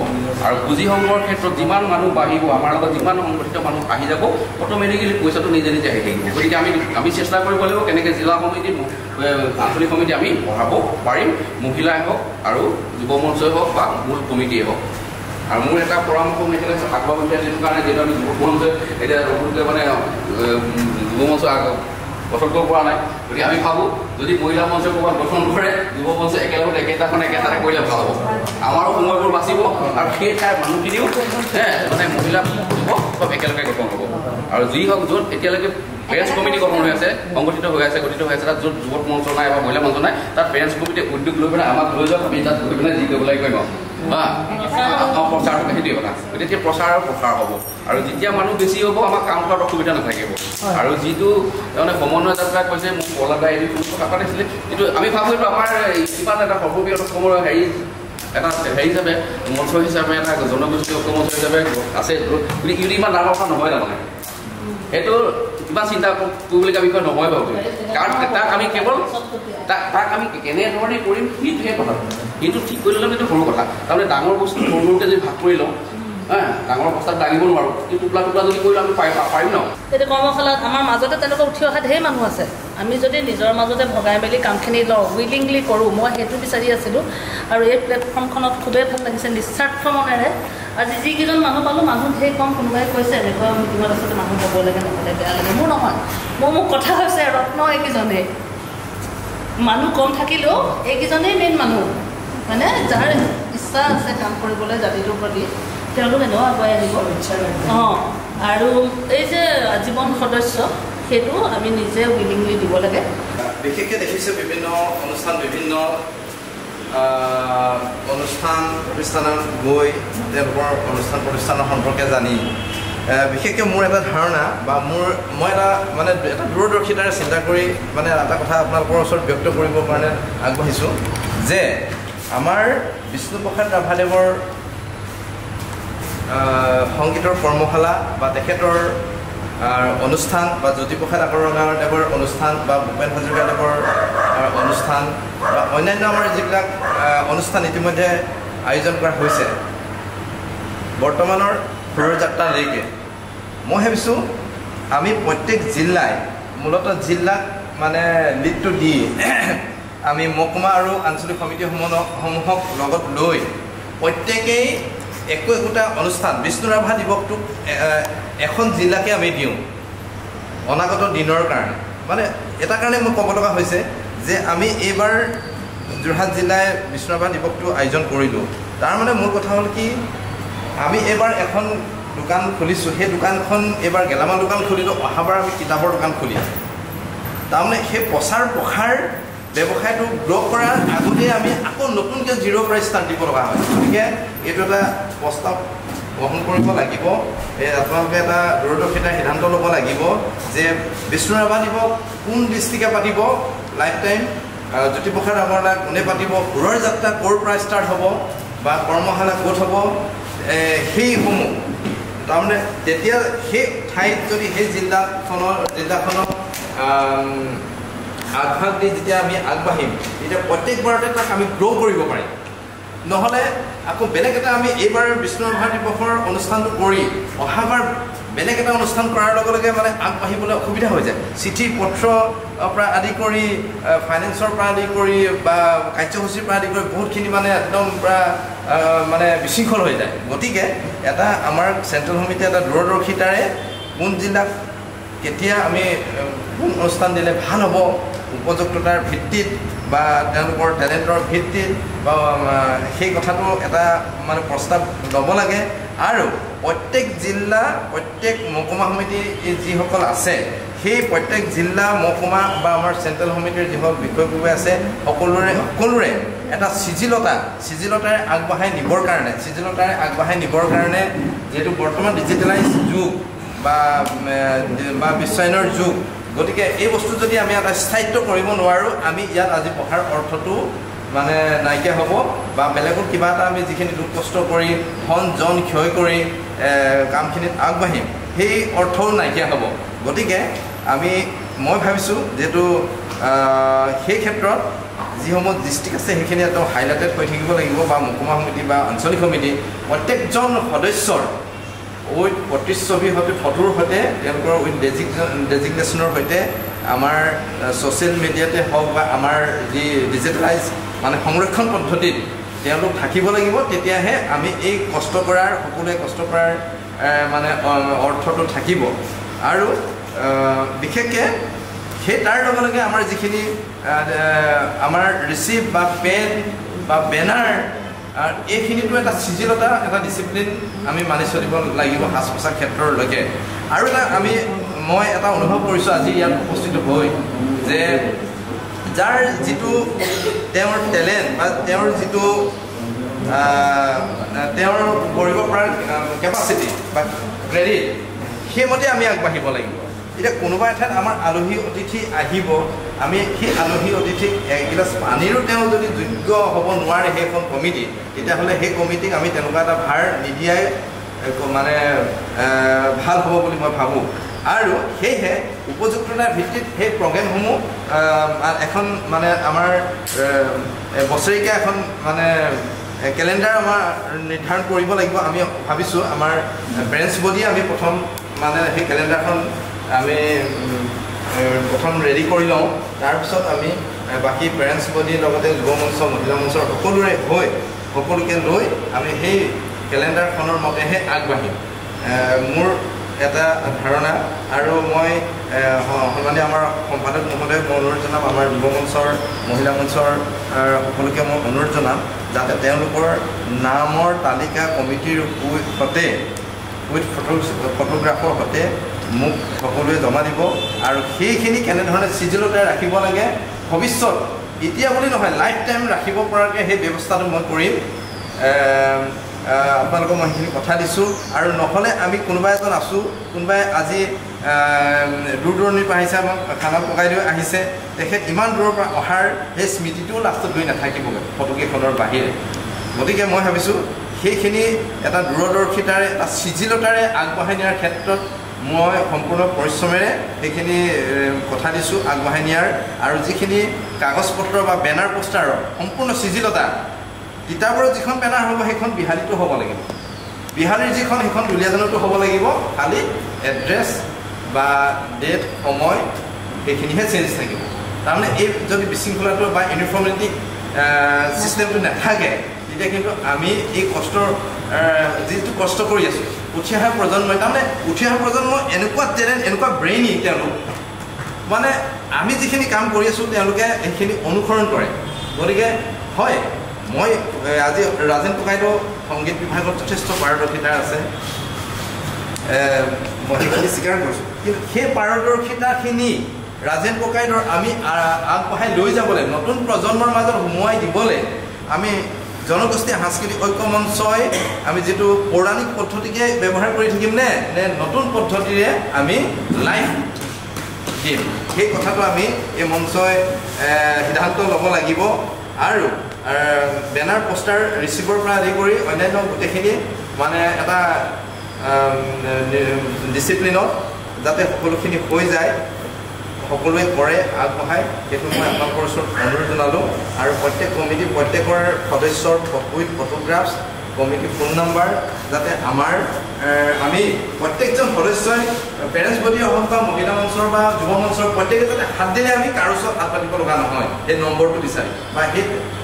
আৰু পুঁজি সংগ্ৰহৰ ক্ষেত্ৰত যিমান মানুহ বাঢ়িব আমাৰ লগত যিমান সংগঠিত মানুহ আহি যাব অট'মেটিকেলি পইচাটো নিজে নিজে আহি থাকিব গতিকে আমি চেষ্টা কৰিব লাগিব কেনেকৈ জিলা সমিতি আঞ্চলিক সমিতি আমি বঢ়াব পাৰিম মহিলাই হওক আৰু যুৱ মঞ্চই হওক বা মূল কমিটিয়ে হওক আৰু মোৰ এটা পৰামৰ্শ মেখেলা আগবাঢ়ি যিটো কাৰণে যিহেতু আমি যুৱ মঞ্চ এতিয়া নতুনকৈ মানে যুৱ মঞ্চ গঠন কৰিব পৰা নাই গতিকে আমি ভাবোঁ যদি মহিলা মঞ্চ ক'ৰবাত গঠন কৰে যুৱ মঞ্চ একেলগতে একেটাতে কৰিলে ভাল হ'ব আমাৰো সময়বোৰ বাচিব আৰু সেই ঠাইৰ মানুহখিনিও মানে মহিলা যুৱক চব একেলগে গঠন হ'ব আৰু যি হওক য'ত এতিয়ালৈকে পেৰেণ্টছ কমিটি গঠন হৈ আছে সংগঠিত হৈ আছে তাত য'ত যুৱক মঞ্চ নাই বা মহিলা মঞ্চ নাই তাত পেৰেণ্টছ কমিটিয়ে উদ্যোগ লৈ পেলাই আমাক লৈ যাওক আমি তাত গৈ পেলাই যি কৰিব লাগিব প্ৰচাৰটো সেইটোৱে কথা গতিকে প্ৰচাৰ হ'ব আৰু যেতিয়া মানুহ বেছি হ'ব আমাক কাম কৰাত অসুবিধা নাথাকিব আৰু যিটো তাৰমানে সমন্বয় যাত্ৰা কৈছে মোক কলাদা এৰি কথা পাতিছিলে কিন্তু আমি ভাবোঁ এইটো আমাৰ কিমান এটা সৰ্ববৃহৎ অসমৰ এটা হিচাপে মঞ্চ হিচাপে এটা জনগোষ্ঠী ঐক্য মঞ্চ হিচাপে আছে গতিকে ইমান ডাঙৰ কথা নহয় তাৰমানে সেইটো কিমান চিন্তা কৰিবলগীয়া বিষয় নহয় বাৰু কাৰণ তাক আমি কেৱল তাক আমি কেনেধৰণে কৰিম সেইটোহে কথা সেইটো ঠিক কৰি ল'লে সেইটো সৰু কথা তাৰমানে ডাঙৰ বস্তু সৰু সৰুকৈ যদি ভাগ কৰি লওঁ ডাঙৰ অৱস্থাত দাঙিব নোৱাৰোঁ কিন্তু টোপলা যদি কৰিলে আমি পাৰিম ন এতিয়া কৰ্মশালাত আমাৰ মাজতে তেনেকুৱা উঠি অহা ঢেৰ মানুহ আছে আমি যদি নিজৰ মাজতে ভগাই মেলি কামখিনি লওঁ উইলিংলি কৰোঁ মই সেইটো বিচাৰি আছিলোঁ আৰু এই প্লেটফৰ্মখনত খুবেই ভাল লাগিছে নিস্বাৰ্থ মনেৰে আজি যিকেইজন মানুহ পালোঁ মানুহ ঢেৰ কম কোনোবাই কৈছে এনেকুৱা মিটিঙত আচলতে মানুহ হ'ব লাগে নহ'লে বেয়া লাগে মোৰ নহয় মোৰ কথা হৈছে ৰত্ন এইকেইজনেই মানুহ কম থাকিলেও এইকেইজনেই মেইন মানুহ মানে যাৰ ইচ্ছা আছে কাম কৰিবলৈ জাতিটোৰ প্ৰতি তেওঁলোক এনেও আগুৱাই আহিব আৰু এই যে আজীৱন সদস্য সেইটো আমি নিজে উইলিংলি দিব লাগে বিশেষকৈ দেখিছোঁ বিভিন্ন অনুষ্ঠান প্ৰতিষ্ঠানত গৈ তেওঁলোকৰ অনুষ্ঠান প্ৰতিষ্ঠানৰ সম্পৰ্কে জানি বিশেষকৈ মোৰ এটা ধাৰণা বা মই এটা দূৰদৰ্শিতাৰে চিন্তা কৰি মানে এটা কথা আপোনালোকৰ ওচৰত ব্যক্ত কৰিবৰ কাৰণে আগবাঢ়িছোঁ যে আমাৰ বিষ্ণুপ্ৰসাদ ৰাভাদেৱৰ সংগীতৰ কৰ্মশালা বা তেখেতৰ অনুষ্ঠান বা জ্যোতিপ্ৰসাদ আগৰৱালাদেৱৰ অনুষ্ঠান বা ভূপেন হাজৰিকাদেৱৰ অনুষ্ঠান বা অন্যান্য আমাৰ যিবিলাক অনুষ্ঠান ইতিমধ্যে আয়োজন কৰা হৈছে বৰ্তমানৰ সুৰৰ যাত্ৰালৈকে মই ভাবিছোঁ আমি প্ৰত্যেক জিলাই মূলতঃ জিলাক মানে লিডটো দি আমি মহকুমা আৰু আঞ্চলিক সমিতিসমূহক লগত লৈ প্ৰত্যেকেই একোটা অনুষ্ঠান বিষ্ণু ৰাভা দিৱসটোক এখন জিলাকে আমি দিওঁ অনাগত দিনৰ কাৰণে মানে এটা কাৰণে মই ক'ব লগা হৈছে যে আমি এইবাৰ যোৰহাট জিলাই বিষ্ণু ৰাভা দিৱসটো আয়োজন কৰিলোঁ তাৰ মানে মূল কথা হ'ল কি আমি এইবাৰ এখন দোকান খুলিছোঁ সেই দোকানখন এইবাৰ গেলামাল দোকান খুলিলোঁ অহাবাৰ আমি কিতাপৰ দোকান খুলিম তাৰমানে সেই প্ৰচাৰ প্ৰসাৰ ব্যৱসায়টো গ্ৰ' কৰাৰ আগতে আমি আকৌ নতুনকৈ জিৰ'ৰ পৰা ষ্টাৰ্ট দিব লগা হয় গতিকে এইটো এটা প্ৰস্তাৱ গ্ৰহণ কৰিব লাগিব আপোনালোকে এটা দূৰদৰ্শিতাৰ সিদ্ধান্ত ল'ব লাগিব যে বিষ্ণু ৰাভা দিৱস কোন ডিষ্ট্ৰিক্টে পাতিব লাইফ টাইম জ্যোতিপ্ৰসাদ আগৰৱালা কোনে পাতিব সুৰৰ যাত্ৰা ক'ৰ পৰা ষ্টাৰ্ট হ'ব বা কৰ্মশালা ক'ত হ'ব সেইসমূহ তাৰমানে তেতিয়া সেই ঠাইত যদি সেই জিলাখনক আগভাগ দি যেতিয়া আমি আগবাঢ়িম তেতিয়া প্ৰত্যেকবাৰতে তাক আমি গ্ৰ' কৰিব পাৰিম নহ'লে আকৌ বেলেগ এটা আমি এইবাৰ বিষ্ণু ৰাভা দিৱসৰ অনুষ্ঠানটো কৰি অহাবাৰ বেলেগ এটা অনুষ্ঠান কৰাৰ লগে লগে মানে আগবাঢ়িবলৈ অসুবিধা হৈ যায় চিঠি পত্ৰৰ পৰা আদি কৰি ফাইনেন্সৰ পৰা আদি কৰি বা কাৰ্যসূচীৰ পৰা আদি কৰি বহুতখিনি মানে একদম পূৰা মানে বিশৃংখল হৈ যায় গতিকে এটা আমাৰ চেণ্ট্ৰেল সমিতি এটা দূৰদৰ্শিতাৰে কোন জিলাক কেতিয়া আমি কোন অনুষ্ঠান দিলে ভাল হ'ব উপযুক্ততাৰ ভিত্তিত বা তেওঁলোকৰ টেলেণ্টৰ ভিত্তিত বা সেই কথাটো এটা মানে প্ৰস্তাৱ ল'ব লাগে আৰু প্ৰত্যেক জিলা প্ৰত্যেক মহকুমা সমিতি যিসকল আছে সেই প্ৰত্যেক জিলা মহকুমা বা আমাৰ চেণ্ট্ৰেল সমিতিৰ যিসকল বিষয়ববীয়া আছে সকলোৰে এটা চিজিলতাৰে আগবঢ়াই নিবৰ কাৰণে যিহেতু বৰ্তমান ডিজিটেলাইজ যুগ বা বিশ্বায়নৰ যুগ গতিকে এই বস্তু যদি আমি এটা স্থায়িত্ব কৰিব নোৱাৰোঁ আমি ইয়াত আজি পঢ়াৰ অৰ্থটো মানে নাইকিয়া হ'ব বা বেলেগক কিবা এটা আমি যিখিনি দুখ কষ্ট কৰি ধন জন ক্ষয় কৰি কামখিনিত আগবাঢ়িম সেই অৰ্থও নাইকিয়া হ'ব গতিকে মই ভাবিছোঁ যিহেতু সেই ক্ষেত্ৰত যিসমূহ ডিষ্ট্ৰিক্ট আছে সেইখিনি একদম হাইলাইটেড হৈ থাকিব লাগিব বা মহকুমা সমিতি বা আঞ্চলিক সমিতি প্ৰত্যেকজন সদস্যৰ উইথ প্ৰতিচ্ছবি সৈতে ফটোৰ সৈতে তেওঁলোকৰ উইথ ডেজিগনেশ্যনৰ সৈতে আমাৰ ছ'চিয়েল মিডিয়াতে হওক বা আমাৰ যি ডিজিটেলাইজ মানে সংৰক্ষণ পদ্ধতিত তেওঁলোক থাকিব লাগিব তেতিয়াহে আমি এই কষ্ট কৰাৰ সকলোৱে কষ্ট কৰাৰ মানে অৰ্থটো থাকিব আৰু বিশেষকৈ সেই তাৰ লগে লগে আমাৰ যিখিনি আমাৰ ৰিচিভ বা পেন বা বেনাৰ এইখিনিতো এটা চিজিলতা এটা ডিচিপ্লিন আমি মানি চলিব লাগিব সাজ পোছাক ক্ষেত্ৰলৈকে আৰু মই এটা অনুভৱ কৰিছোঁ আজি ইয়াত উপস্থিত হৈ যে যাৰ যিটো তেওঁৰ টেলেণ্ট বা তেওঁৰ যিটো তেওঁৰ কৰিব পৰা কেপাচিটি বা ক্ৰেডিট সেইমতে আমি আগবাঢ়িব লাগিব এতিয়া কোনোবা এঠাইত আমাৰ আলহী অতিথি আহিব আমি সেই আলহী অতিথিক এগিলাচ পানীৰো তেওঁ যদি যোগ্য হ'ব নোৱাৰে সেইখন কমিটি তেতিয়াহ'লে সেই কমিটিক আমি তেনেকুৱা এটা ভাৰ নিদিয়াই মানে ভাল হ'ব বুলি মই ভাবোঁ আৰু সেয়েহে উপযুক্ততাৰ ভিত্তিত সেই প্ৰগ্ৰেমসমূহ এখন মানে আমাৰ বছৰেকীয়া এখন মানে কেলেণ্ডাৰ আমাৰ নিৰ্ধাৰণ কৰিব লাগিব আমি ভাবিছোঁ আমাৰ পেৰেণ্টছ বডিয়ে আমি প্ৰথম মানে সেই কেলেণ্ডাৰখন আমি প্ৰথম ৰেডি কৰি লওঁ তাৰপিছত আমি বাকী পেৰেণ্টছ বডিৰ লগতে যুৱ মঞ্চ মহিলা মঞ্চৰ সকলোকে লৈ আমি সেই কেলেণ্ডাৰখনৰ মতেহে আগবাঢ়িম মোৰ এটা ধাৰণা আৰু মই সন্মানীয় আমাৰ সম্পাদক মহোদয়ক মই অনুৰোধ জনাম আমাৰ যুৱ মঞ্চৰ মহিলা মঞ্চৰ সকলোকে মই অনুৰোধ জনাম যাতে তেওঁলোকৰ নামৰ তালিকা কমিটিৰ সৈতে উইথ ফটোগ্ৰাফৰ সৈতে মোক সকলোৱে জমা দিব আৰু সেইখিনি কেনেধৰণে চিজিলতাৰে ৰাখিব লাগে ভৱিষ্যত এতিয়া বুলি নহয় লাইফ টাইম ৰাখিব পৰাকৈ সেই ব্যৱস্থাটো মই কৰিম আপোনালোকক মই সেইখিনি কথা দিছোঁ আৰু নহ'লে আমি কোনোবা এজন আছোঁ কোনোবাই আজি দূৰ দূৰণিৰ পৰা আহিছে আমাক খানা পকাই লৈ আহিছে তেখেত ইমান দূৰৰ পৰা অহাৰ সেই স্মৃতিটোও লাষ্টত গৈ নাথাকিবগৈ ফটোকেইখনৰ বাহিৰে গতিকে মই ভাবিছোঁ সেইখিনি এটা দূৰদৰ্শিতাৰে এটা চিজিলতাৰে আগবঢ়াই নিয়াৰ ক্ষেত্ৰত মই সম্পূৰ্ণ পৰিশ্ৰমেৰে সেইখিনি কথা দিছোঁ আগবঢ়াই নিয়াৰ আৰু যিখিনি কাগজ পত্ৰ বা বেনাৰ পোষ্টাৰৰ সম্পূৰ্ণ চিজিলতা কিতাপৰত যিখন বেনাৰ হ'ব সেইখন বিহালীটো হ'ব লাগিব বিহালীৰ যিখন সেইখন দুলীয়াজনতো হ'ব লাগিব খালি এড্ৰেছ বা ডেট সময় সেইখিনিহে চেঞ্জ থাকিব তাৰমানে এই যদি বিশৃংখলাটো বা ইউনিফৰ্মিটি ছিষ্টেমটো নাথাকে তেতিয়া কিন্তু আমি এই কষ্টৰ যিটো কষ্ট কৰি আছোঁ উঠি অহা প্ৰজন্মই তাৰমানে উঠি অহা প্ৰজন্ম এনেকুৱা টেলেণ্ট এনেকুৱা ব্ৰেইনি তেওঁলোক মানে আমি যিখিনি কাম কৰি আছোঁ তেওঁলোকে সেইখিনি অনুসৰণ কৰে গতিকে হয় মই আজি ৰাজেন ককাইদেউ সংগীত বিভাগত যথেষ্ট পাৰদৰ্শিতা আছে মই সেইখিনি স্বীকাৰ কৰিছোঁ কিন্তু সেই পাৰদৰ্শিতাখিনি ৰাজেন ককাইদেউৰ আমি আগবঢ়াই লৈ যাবলৈ নতুন প্ৰজন্মৰ মাজত সোমোৱাই দিবলৈ আমি জনগোষ্ঠী সাংস্কৃতিক ঐক্য মঞ্চই আমি যিটো পৌৰাণিক পদ্ধতিকে ব্যৱহাৰ কৰি থাকিম নে নতুন পদ্ধতিৰে আমি লাইফ দিম সেই কথাটো আমি এই মঞ্চই সিদ্ধান্ত ল'ব লাগিব আৰু বেনাৰ পোষ্টাৰ ৰিচিভৰ পৰা আদি কৰি অন্যান্য গোটেইখিনি মানে এটা ডিচিপ্লিনত যাতে সকলোখিনি হৈ যায় সকলোৱে কৰে আগবঢ়ায় সেইটো মই আপোনালোকৰ ওচৰত অনুৰোধ জনালোঁ আৰু প্ৰত্যেক কমিটি প্ৰত্যেকৰ সদস্যৰ with photographs committee phone number যাতে আমাৰ আমি প্ৰত্যেকজন সদস্যই পেৰেণ্টছ বডিয়ে হওক বা মহিলা মঞ্চৰ বা যুৱ মঞ্চৰ প্ৰত্যেকে যাতে হাত দিলে আমি কাৰো ওচৰত হাত পাতিব লগা নহয় সেই নম্বৰটো বিচাৰি বা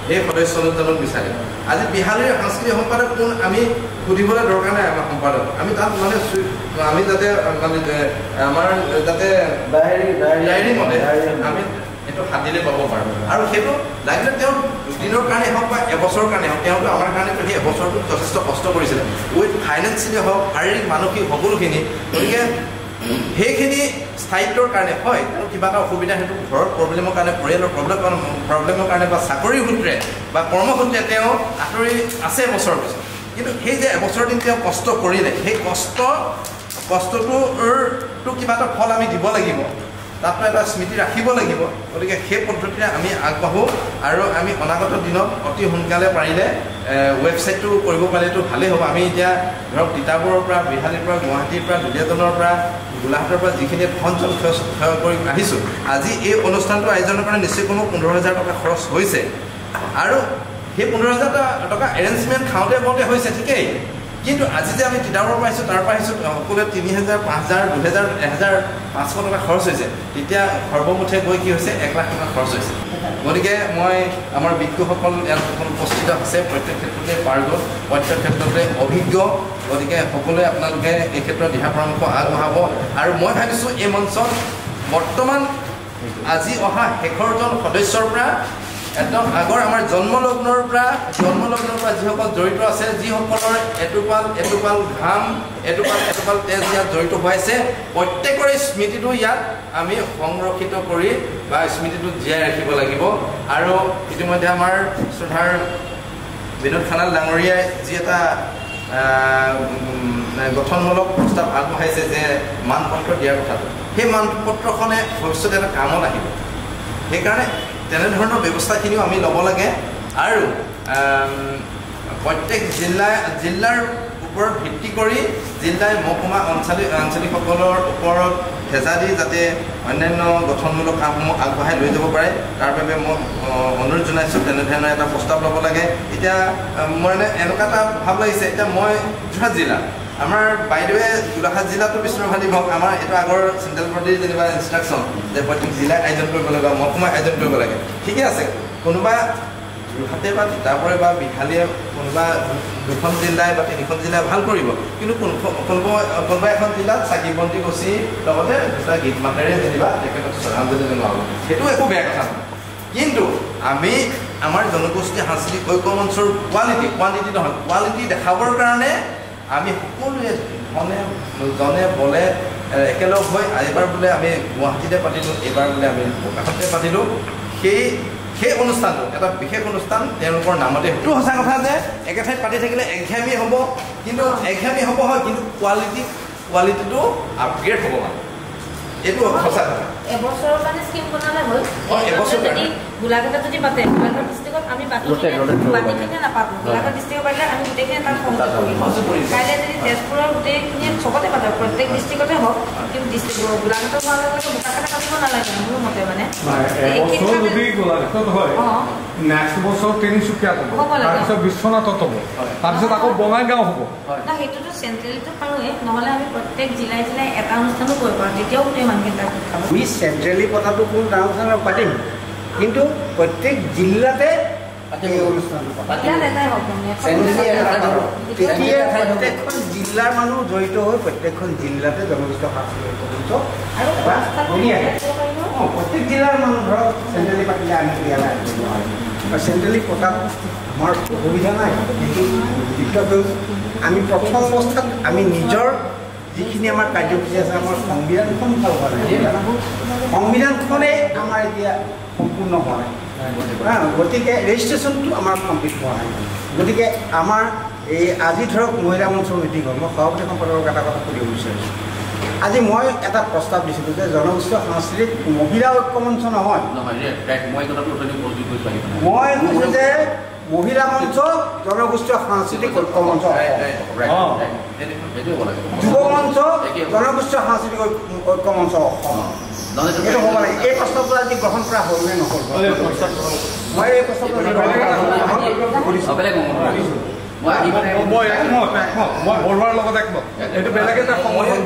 সেই সদস্যজনক বিচাৰি আজি বিহালীৰ সাংস্কৃতিক সম্পাদক কোন আমি সুধিবলৈ দৰকাৰ নাই আমাৰ সম্পাদক আমি তাত মানে আমি যাতে মানে আমাৰ যাতে ডায়েৰী মতে আমি সেইটো হাত দিলে পাব পাৰোঁ আৰু সেইটো লাগিলে তেওঁ দুদিনৰ কাৰণে হওক বা এবছৰৰ কাৰণে হওক তেওঁতো আমাৰ কাৰণে সেই এবছৰটো যথেষ্ট কষ্ট কৰিছিলে উইথ ফাইনেন্সিয়েলি হওক শাৰীৰিক মানসিক সকলোখিনি গতিকে সেইখিনি স্থায়িত্বৰ কাৰণে হয় আৰু কিবা এটা অসুবিধা সেইটো ঘৰৰ প্ৰব্লেমৰ কাৰণে পৰিয়ালৰ প্ৰব্লেমৰ কাৰণে বা চাকৰিৰ সূত্ৰে বা কৰ্মসূত্ৰে তেওঁ আঁতৰি আছে এবছৰৰ পিছত কিন্তু সেই যে এবছৰ দিন তেওঁ কষ্ট কৰিলে সেই কষ্টটোৰ কিবা এটা ফল আমি দিব লাগিব তাতো এটা স্মৃতি ৰাখিব লাগিব গতিকে সেই পদ্ধতিৰে আমি আগবাঢ়োঁ আৰু আমি অনাগত দিনত অতি সোনকালে পাৰিলে ৱেবছাইটটো কৰিব পাৰিলেতো ভালেই হ'ব আমি এতিয়া ধৰক তিতাবৰৰ পৰা বিহালীৰ পৰা গুৱাহাটীৰ পৰা দুলীয়াজনৰ পৰা গোলাঘাটৰ পৰা যিখিনি ধন খৰচ কৰি আহিছোঁ আজি এই অনুষ্ঠানটো আয়োজনৰ কাৰণে নিশ্চয় কোনো 15,000 টকা খৰচ হৈছে আৰু সেই 15,000 টকা এৰেঞ্জমেণ্ট খাওঁতে বওঁতে হৈছে ঠিকেই কিন্তু আজি যে আমি তিতাবৰৰ পৰা আহিছোঁ তাৰ পৰা আহিছোঁ সকলোৱে 3,000 5,000 2,000 1,500 টকা খৰচ হৈছে তেতিয়া সৰ্বমুঠে গৈ কি হৈছে 1 লাখ টকা খৰচ হৈছে গতিকে মই আমাৰ বিজ্ঞসকল ইয়াত উপস্থিত আছে প্ৰত্যেক ক্ষেত্ৰতে পাৰ্গত প্ৰত্যেক ক্ষেত্ৰতে অভিজ্ঞ গতিকে সকলোৱে আপোনালোকে এই ক্ষেত্ৰত দিহা পৰামৰ্শ আগবঢ়াব আৰু মই ভাবিছোঁ এই মঞ্চত বৰ্তমান আজি অহা শেষৰজন সদস্যৰ পৰা একদম আগৰ আমাৰ জন্মলগ্নৰ পৰা যিসকল জড়িত আছে যিসকলৰ এটোপাল ঘাম এটোপাল তেজ ইয়াত জড়িত হোৱাইছে প্ৰত্যেকৰে স্মৃতিটো ইয়াত আমি সংৰক্ষিত কৰি বা স্মৃতিটো জীয়াই ৰাখিব লাগিব আৰু ইতিমধ্যে আমাৰ শ্ৰদ্ধাৰ বিনোদ খানাল ডাঙৰীয়াই যি এটা গঠনমূলক প্ৰস্তাৱ আগবঢ়াইছে যে মানপত্ৰ দিয়াৰ কথাটো সেই মানপত্ৰখনে ভৱিষ্যতে এটা কামত আহিব সেইকাৰণে তেনেধৰণৰ ব্যৱস্থাখিনিও আমি ল'ব লাগে আৰু প্ৰত্যেক জিলাৰ ওপৰত ভিত্তি কৰি জিলাই মহকুমা আঞ্চলিকসকলৰ ওপৰত হেঁচা দি যাতে অন্যান্য গঠনমূলক কামসমূহ আগবঢ়াই লৈ যাব পাৰে তাৰ বাবে মই অনুৰোধ জনাইছোঁ তেনেধৰণৰ এটা প্ৰস্তাৱ ল'ব লাগে এতিয়া মোৰ এনেকুৱা এটা ভাৱ লাগিছে এতিয়া মই যোৰহাট জিলা আমাৰ বাইদেৱে গোলাঘাট জিলাটো বিষ্ণুভালী হওক আমাৰ এইটো আগৰ চেণ্ট্ৰেল বডিৰ যেনিবা ইনষ্ট্ৰাকশ্যন যে প্ৰত্যেক জিলাই আয়োজন কৰিব লাগে বা মহকুমাই আয়োজন কৰিব লাগে ঠিকে আছে কোনোবা যোৰহাটে বা তিতাবৰে বা বিহালীয়ে কোনোবা 2খন জিলাই বা 3খন জিলাই ভাল কৰিব কিন্তু কোনোবা এখন জিলাত চাকি বন্তি গছি লগতে দুটা গীত মাতেৰে যেনিবা তেখেতক শ্ৰদ্ধাঞ্জলি জনোৱা হ'ব সেইটো একো বেয়া কথা নহয় কিন্তু আমি আমাৰ জনগোষ্ঠী সাংস্কৃতিক ঐক্য মঞ্চৰ কোৱালিটি নহয় কোৱালিটি দেখাবৰ কাৰণে আমি সকলোৱে জনে বলে একেলগ হৈ এইবাৰ বোলে আমি গুৱাহাটীতে পাতিলোঁ এইবাৰ বোলে আমি বোকাখাটতে পাতিলোঁ সেই অনুষ্ঠানটো এটা বিশেষ অনুষ্ঠান তেওঁলোকৰ নামতে সেইটো সঁচা কথা যে একে ঠাইত পাতি থাকিলে একঘেয়ামী হ'ব কিন্তু একঘেয়ামী হ'ব হয় কিন্তু কোৱালিটিটো আপগ্ৰেড হ'ব মানে এইটো সঁচা কথা এবছৰৰ কাৰণে স্কিম বনালে হ'ল এবছৰ যদি গোলাঘাটত যদি পাতে গোলাঘাট ডিষ্ট্ৰিক্টত আমি বাকীখিনি নাপাতোঁ গোলাঘাট ডিষ্ট্ৰিক্টত পাতিলে আমি গোটেইখিনি তাত সংযোগ কৰিম কাইলৈ যদি তেজপুৰৰ গোটেইখিনি চবতে পাতক প্ৰত্যেক ডিষ্ট্ৰিক্টতে হওক কিন্তু গোলাঘাটত হোৱাৰ লগে লগে বোকাখাটে পাতিব নালাগে মোৰ মতে মানে যদি গোলাঘাটত হয় নেক্সট বছৰ তিনিচুকীয়াত হ'ব তাৰপিছত বিশ্বনাথত হ'ব তাৰপিছত আকৌ বঙাইগাঁও হ'ব না সেইটোতো চেণ্ট্ৰেলটো পাৰোঁৱে নহ'লে আমি প্ৰত্যেক জিলাই এটা অনুষ্ঠানো কৰিব পাৰোঁ তেতিয়াও গোটেই মানুহখিনি তাত খাব আমি চেণ্ট্ৰেলি কথাটো কোনো ডাঙৰ অনুষ্ঠান পাতিম কিন্তু প্ৰত্যেক জিলাতে প্ৰত্যেকখন জিলাৰ মানুহ জড়িত হৈ প্ৰত্যেকখন জিলাতে জনগোষ্ঠী প্ৰত্যেক জিলাৰ মানুহ ধৰক চেণ্ট্ৰেলি পাতিলে আমি ইয়ালৈ আহিব নোৱাৰিম আৰু চেণ্ট্ৰেলি পতাত আমাৰ অসুবিধা নাই সেইটো আমি প্ৰথম অৱস্থাত আমি নিজৰ যিখিনি আমাৰ কাৰ্যসূচী আছে আমাৰ সংবিধানখন ভাল হোৱা নাই সংবিধানখনেই আমাৰ এতিয়া সম্পূৰ্ণ হোৱা নাই গতিকে ৰেজিষ্ট্ৰেশ্যনটো আমাৰ কমপ্লিট হোৱা নাই গতিকে আমাৰ এই আজি ধৰক মহিলা মঞ্চৰ মিটিং হ'ল মই সভাপতি সম্পাদকক এটা কথা সুধিব বিচাৰিছোঁ আজি মই এটা প্ৰস্তাৱ দিছিলোঁ যে জনগোষ্ঠীয় সাংস্কৃতিক মহিলা ঐক্য মঞ্চ নহয় মই কৈছোঁ যে মহিলা মঞ্চ জনগোষ্ঠীয় সাংস্কৃতিক ঐক্য মঞ্চ যুৱ মঞ্চ জনগোষ্ঠীয় সাংস্কৃতিক ঐক্য মঞ্চ অসম এইটো হ'ব লাগে এই প্ৰস্তাৱটো আজি গ্ৰহণ কৰা হ'ল নে নহ'ল মই এই প্ৰস্তাৱটো মই বৰুৱাৰ লগত একমত এইটো বেলেগ এটা সংগঠন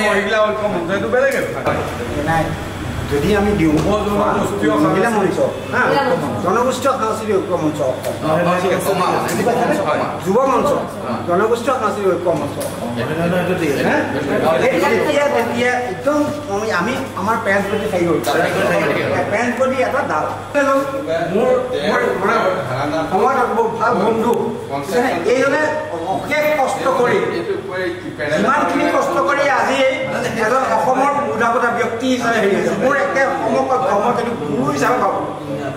মহিলা ঐক্য মঞ্চ এইটো বেলেগ নাই যদি আমি দিওঁ মহিলা মঞ্চ জনগোষ্ঠীয় সাংস্কৃতিক ঐক্য মঞ্চ যুৱ মঞ্চ জনগোষ্ঠীয় সাংস্কৃতিক ঐক্য মঞ্চ তেতিয়া একদম আমি আমাৰ পেৰেণ্টছ প্ৰতি থাকি গ'ল পেৰেণ্টছ প্ৰতি এটা ডাল মোৰ সময়ত ভাল বন্ধু এইজনে অশেষ কষ্ট কৰি ইমানখিনি কষ্ট কৰি আজি এজন অসমৰ উদাপতা ব্যক্তি হিচাপে হেৰি হৈছে মোৰ একে সমকক্ষ মই কিন্তু গুৰু হিচাপে ভাবোঁ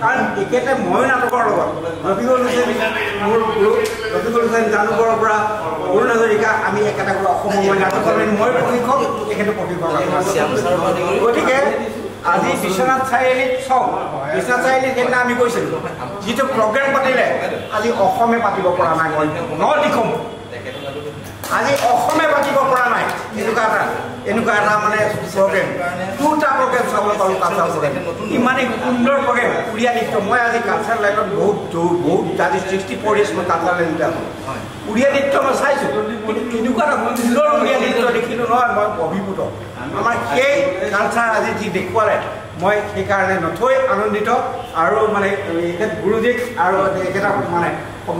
কাৰণ তেখেতে মই নাটকৰ লগত ৰফিকুল হুছেইন মোৰ গুৰু ৰফিকুল হুছেইন জানুগড়ৰ পৰা অৰুণ হাজৰিকা আমি একেটা কৰোঁ অসমৰ মই নাটকৰ মই প্ৰশিক্ষক তেখেতে প্ৰশিক্ষক গতিকে আজি বিশ্বনাথ চাৰিআলিত চাওক বিশ্বনাথ চাৰিআলিত সেইদিনা আমি কৈছিলোঁ যিটো প্ৰগ্ৰেম পাতিলে আজি অসমে পাতিব পৰা নাই মই ন দিখম আজি অসমে পাতিব পৰা নাই এনেকুৱা এটা মানে প্ৰগ্ৰেম 2টা প্ৰগ্ৰেম চাবলৈ পালোঁ কালচাৰ প্ৰগ্ৰেম ইমানেই সুন্দৰ প্ৰগ্ৰেম উৰিয়া নৃত্য মই আজি কালচাৰ লাইনত বহুত আজি 64 years মই কালচাৰ লাইনতে আছোঁ উৰিয়া নৃত্য মই চাইছোঁ কিন্তু এনেকুৱা এটা সুন্দৰ উৰিয়া নৃত্য দেখিলোঁ নহয় মই অভিভূত আমাৰ সেই কালচাৰ আজি যি দেখুৱালে মই সেইকাৰণে নথৈ আনন্দিত আৰু মানে এখেত গুৰুজীক আৰু এখেতক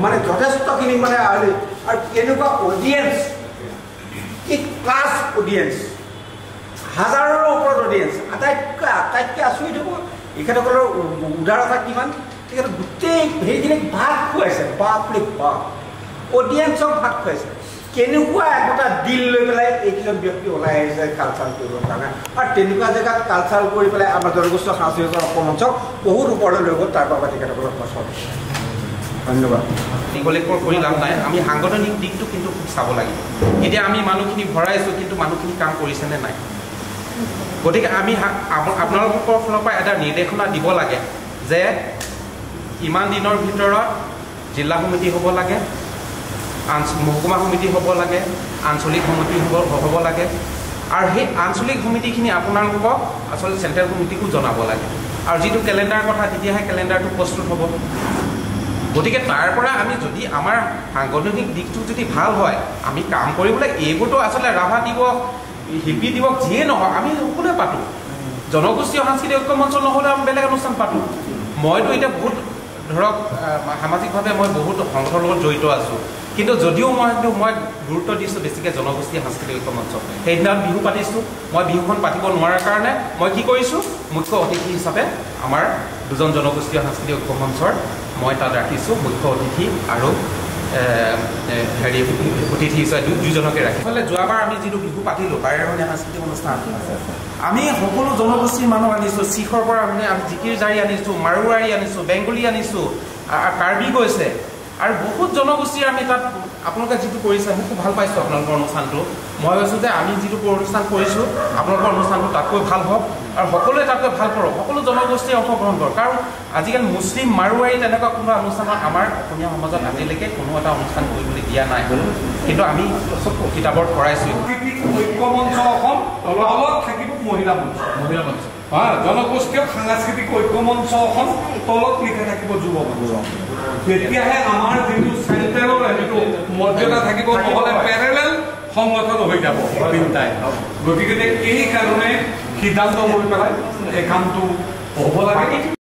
মানে যথেষ্টখিনি মানে আৰু কেনেকুৱা অডিয়েঞ্চ কি ক্লাছ অডিয়েঞ্চ হাজাৰৰ ওপৰত অডিয়েঞ্চ আটাইতকৈ আচৰিত হ'ব এখেতসকলৰ উদাৰতা কিমান তেখেতে গোটেই সেইখিনিক ভাগ খুৱাইছে বাপৰে বাপ অডিয়েঞ্চক ভাগ খুৱাইছে কেনেকুৱা একোটা দিল লৈ পেলাই এইকেইজন ব্যক্তি ওলাই আহিছে কালচাৰ কৰিবৰ কাৰণে আৰু তেনেকুৱা জেগাত কালচাৰ কৰি পেলাই আমাৰ জনগোষ্ঠীয় সাংস্কৃতিক অপমঞ্চক বহুত ওপৰলৈ লৈ গ'ল তাৰ বাবে তেখেতসকলক পাছত ধন্যবাদ দীঘলীয়াকৈ কৰি লাভ নাই আমি সাংগঠনিক দিশটো কিন্তু খুব চাব লাগিব এতিয়া আমি মানুহখিনি ভৰাইছোঁ কিন্তু মানুহখিনি কাম কৰিছেনে নাই গতিকে আমি আপোনালোকৰ ফালৰ পৰা এটা নিৰ্দেশনা দিব লাগে যে ইমান দিনৰ ভিতৰত জিলা সমিতি হ'ব লাগে মহকুমা সমিতি হ'ব লাগে আঞ্চলিক সমিতি হ'ব লাগে আৰু সেই আঞ্চলিক সমিতিখিনি আপোনালোকক আচলতে চেণ্ট্ৰেল কমিটিকো জনাব লাগে আৰু যিটো কেলেণ্ডাৰ কথা তেতিয়াহে কেলেণ্ডাৰটো প্ৰস্তুত হ'ব গতিকে তাৰ পৰা আমি যদি আমাৰ সাংগঠনিক দিশটো যদি ভাল হয় আমি কাম কৰিবলৈ এইবোৰতো আচলতে ৰাভা দিৱস শিল্পী দিৱস যিয়ে নহয় আমি সকলোৱে পাতোঁ জনগোষ্ঠীয় সাংস্কৃতিক ঐক্য মঞ্চ নহ'লে আমি বেলেগ অনুষ্ঠান পাতোঁ মইতো এতিয়া বহুত ধৰক সামাজিকভাৱে মই বহুত সংগঠনৰ লগত জড়িত আছোঁ কিন্তু যদিও মই গুৰুত্ব দিছোঁ বেছিকৈ জনগোষ্ঠীয় সাংস্কৃতিক ঐক্য মঞ্চ সেইদিনাত বিহু পাতিছোঁ মই বিহুখন পাতিব নোৱাৰাৰ কাৰণে মই কি কৰিছোঁ মুখ্য অতিথি হিচাপে আমাৰ দুজন জনগোষ্ঠীয় সাংস্কৃতিক ঐক্য মঞ্চৰ মই তাত ৰাখিছোঁ মুখ্য অতিথি আৰু অতিথি হিচাপে দুজনকে ৰাখি আচলতে যোৱাবাৰ আমি যিটো বিহু পাতিলোঁ বাৰেৰহণীয়া সাংস্কৃতিক অনুষ্ঠান আমি সকলো জনগোষ্ঠীৰ মানুহ আনিছোঁ শিখৰ পৰা মানে আমি জিকিৰ জাৰি আনিছোঁ মাৰোৱাৰী আনিছোঁ বেংগলী আনিছোঁ কাৰ্বি গৈছে আৰু বহুত জনগোষ্ঠীৰ আমি তাত আপোনালোকে যিটো কৰিছে মই খুব ভাল পাইছোঁ আপোনালোকৰ অনুষ্ঠানটো মই ভাবিছোঁ যে আমি যিটো অনুষ্ঠান কৰিছোঁ আপোনালোকৰ অনুষ্ঠানটো তাতকৈ ভাল হওক আৰু সকলোৱে তাতকৈ ভাল কৰক সকলো জনগোষ্ঠীয়ে অংশগ্ৰহণ কৰক কাৰণ আজিকালি মুছলিম মাৰোৱাৰী তেনেকুৱা কোনো অনুষ্ঠানত আমাৰ অসমীয়া সমাজত আজিলৈকে কোনো এটা অনুষ্ঠান কৰিবলৈ দিয়া নাই কিন্তু আমি কিতাপত কৰাইছোঁ ঐক্য মঞ্চ অসম তলত থাকিব মহিলা মঞ্চ জনগোষ্ঠীয় সাংস্কৃতিক ঐক্য মঞ্চ অসম তলত লিখা থাকিব যুৱ মঞ্চ তেতিয়াহে আমাৰ যিটো চেণ্ট্ৰেলৰ যিটো মৰ্যাদা থাকিব নহ'লে পেৰেলেল সংগঠন হৈ যাব তিনিটাই গতিকে এই কাৰণে সিদ্ধান্ত লৈ পেলাই এই কামটো হ'ব লাগে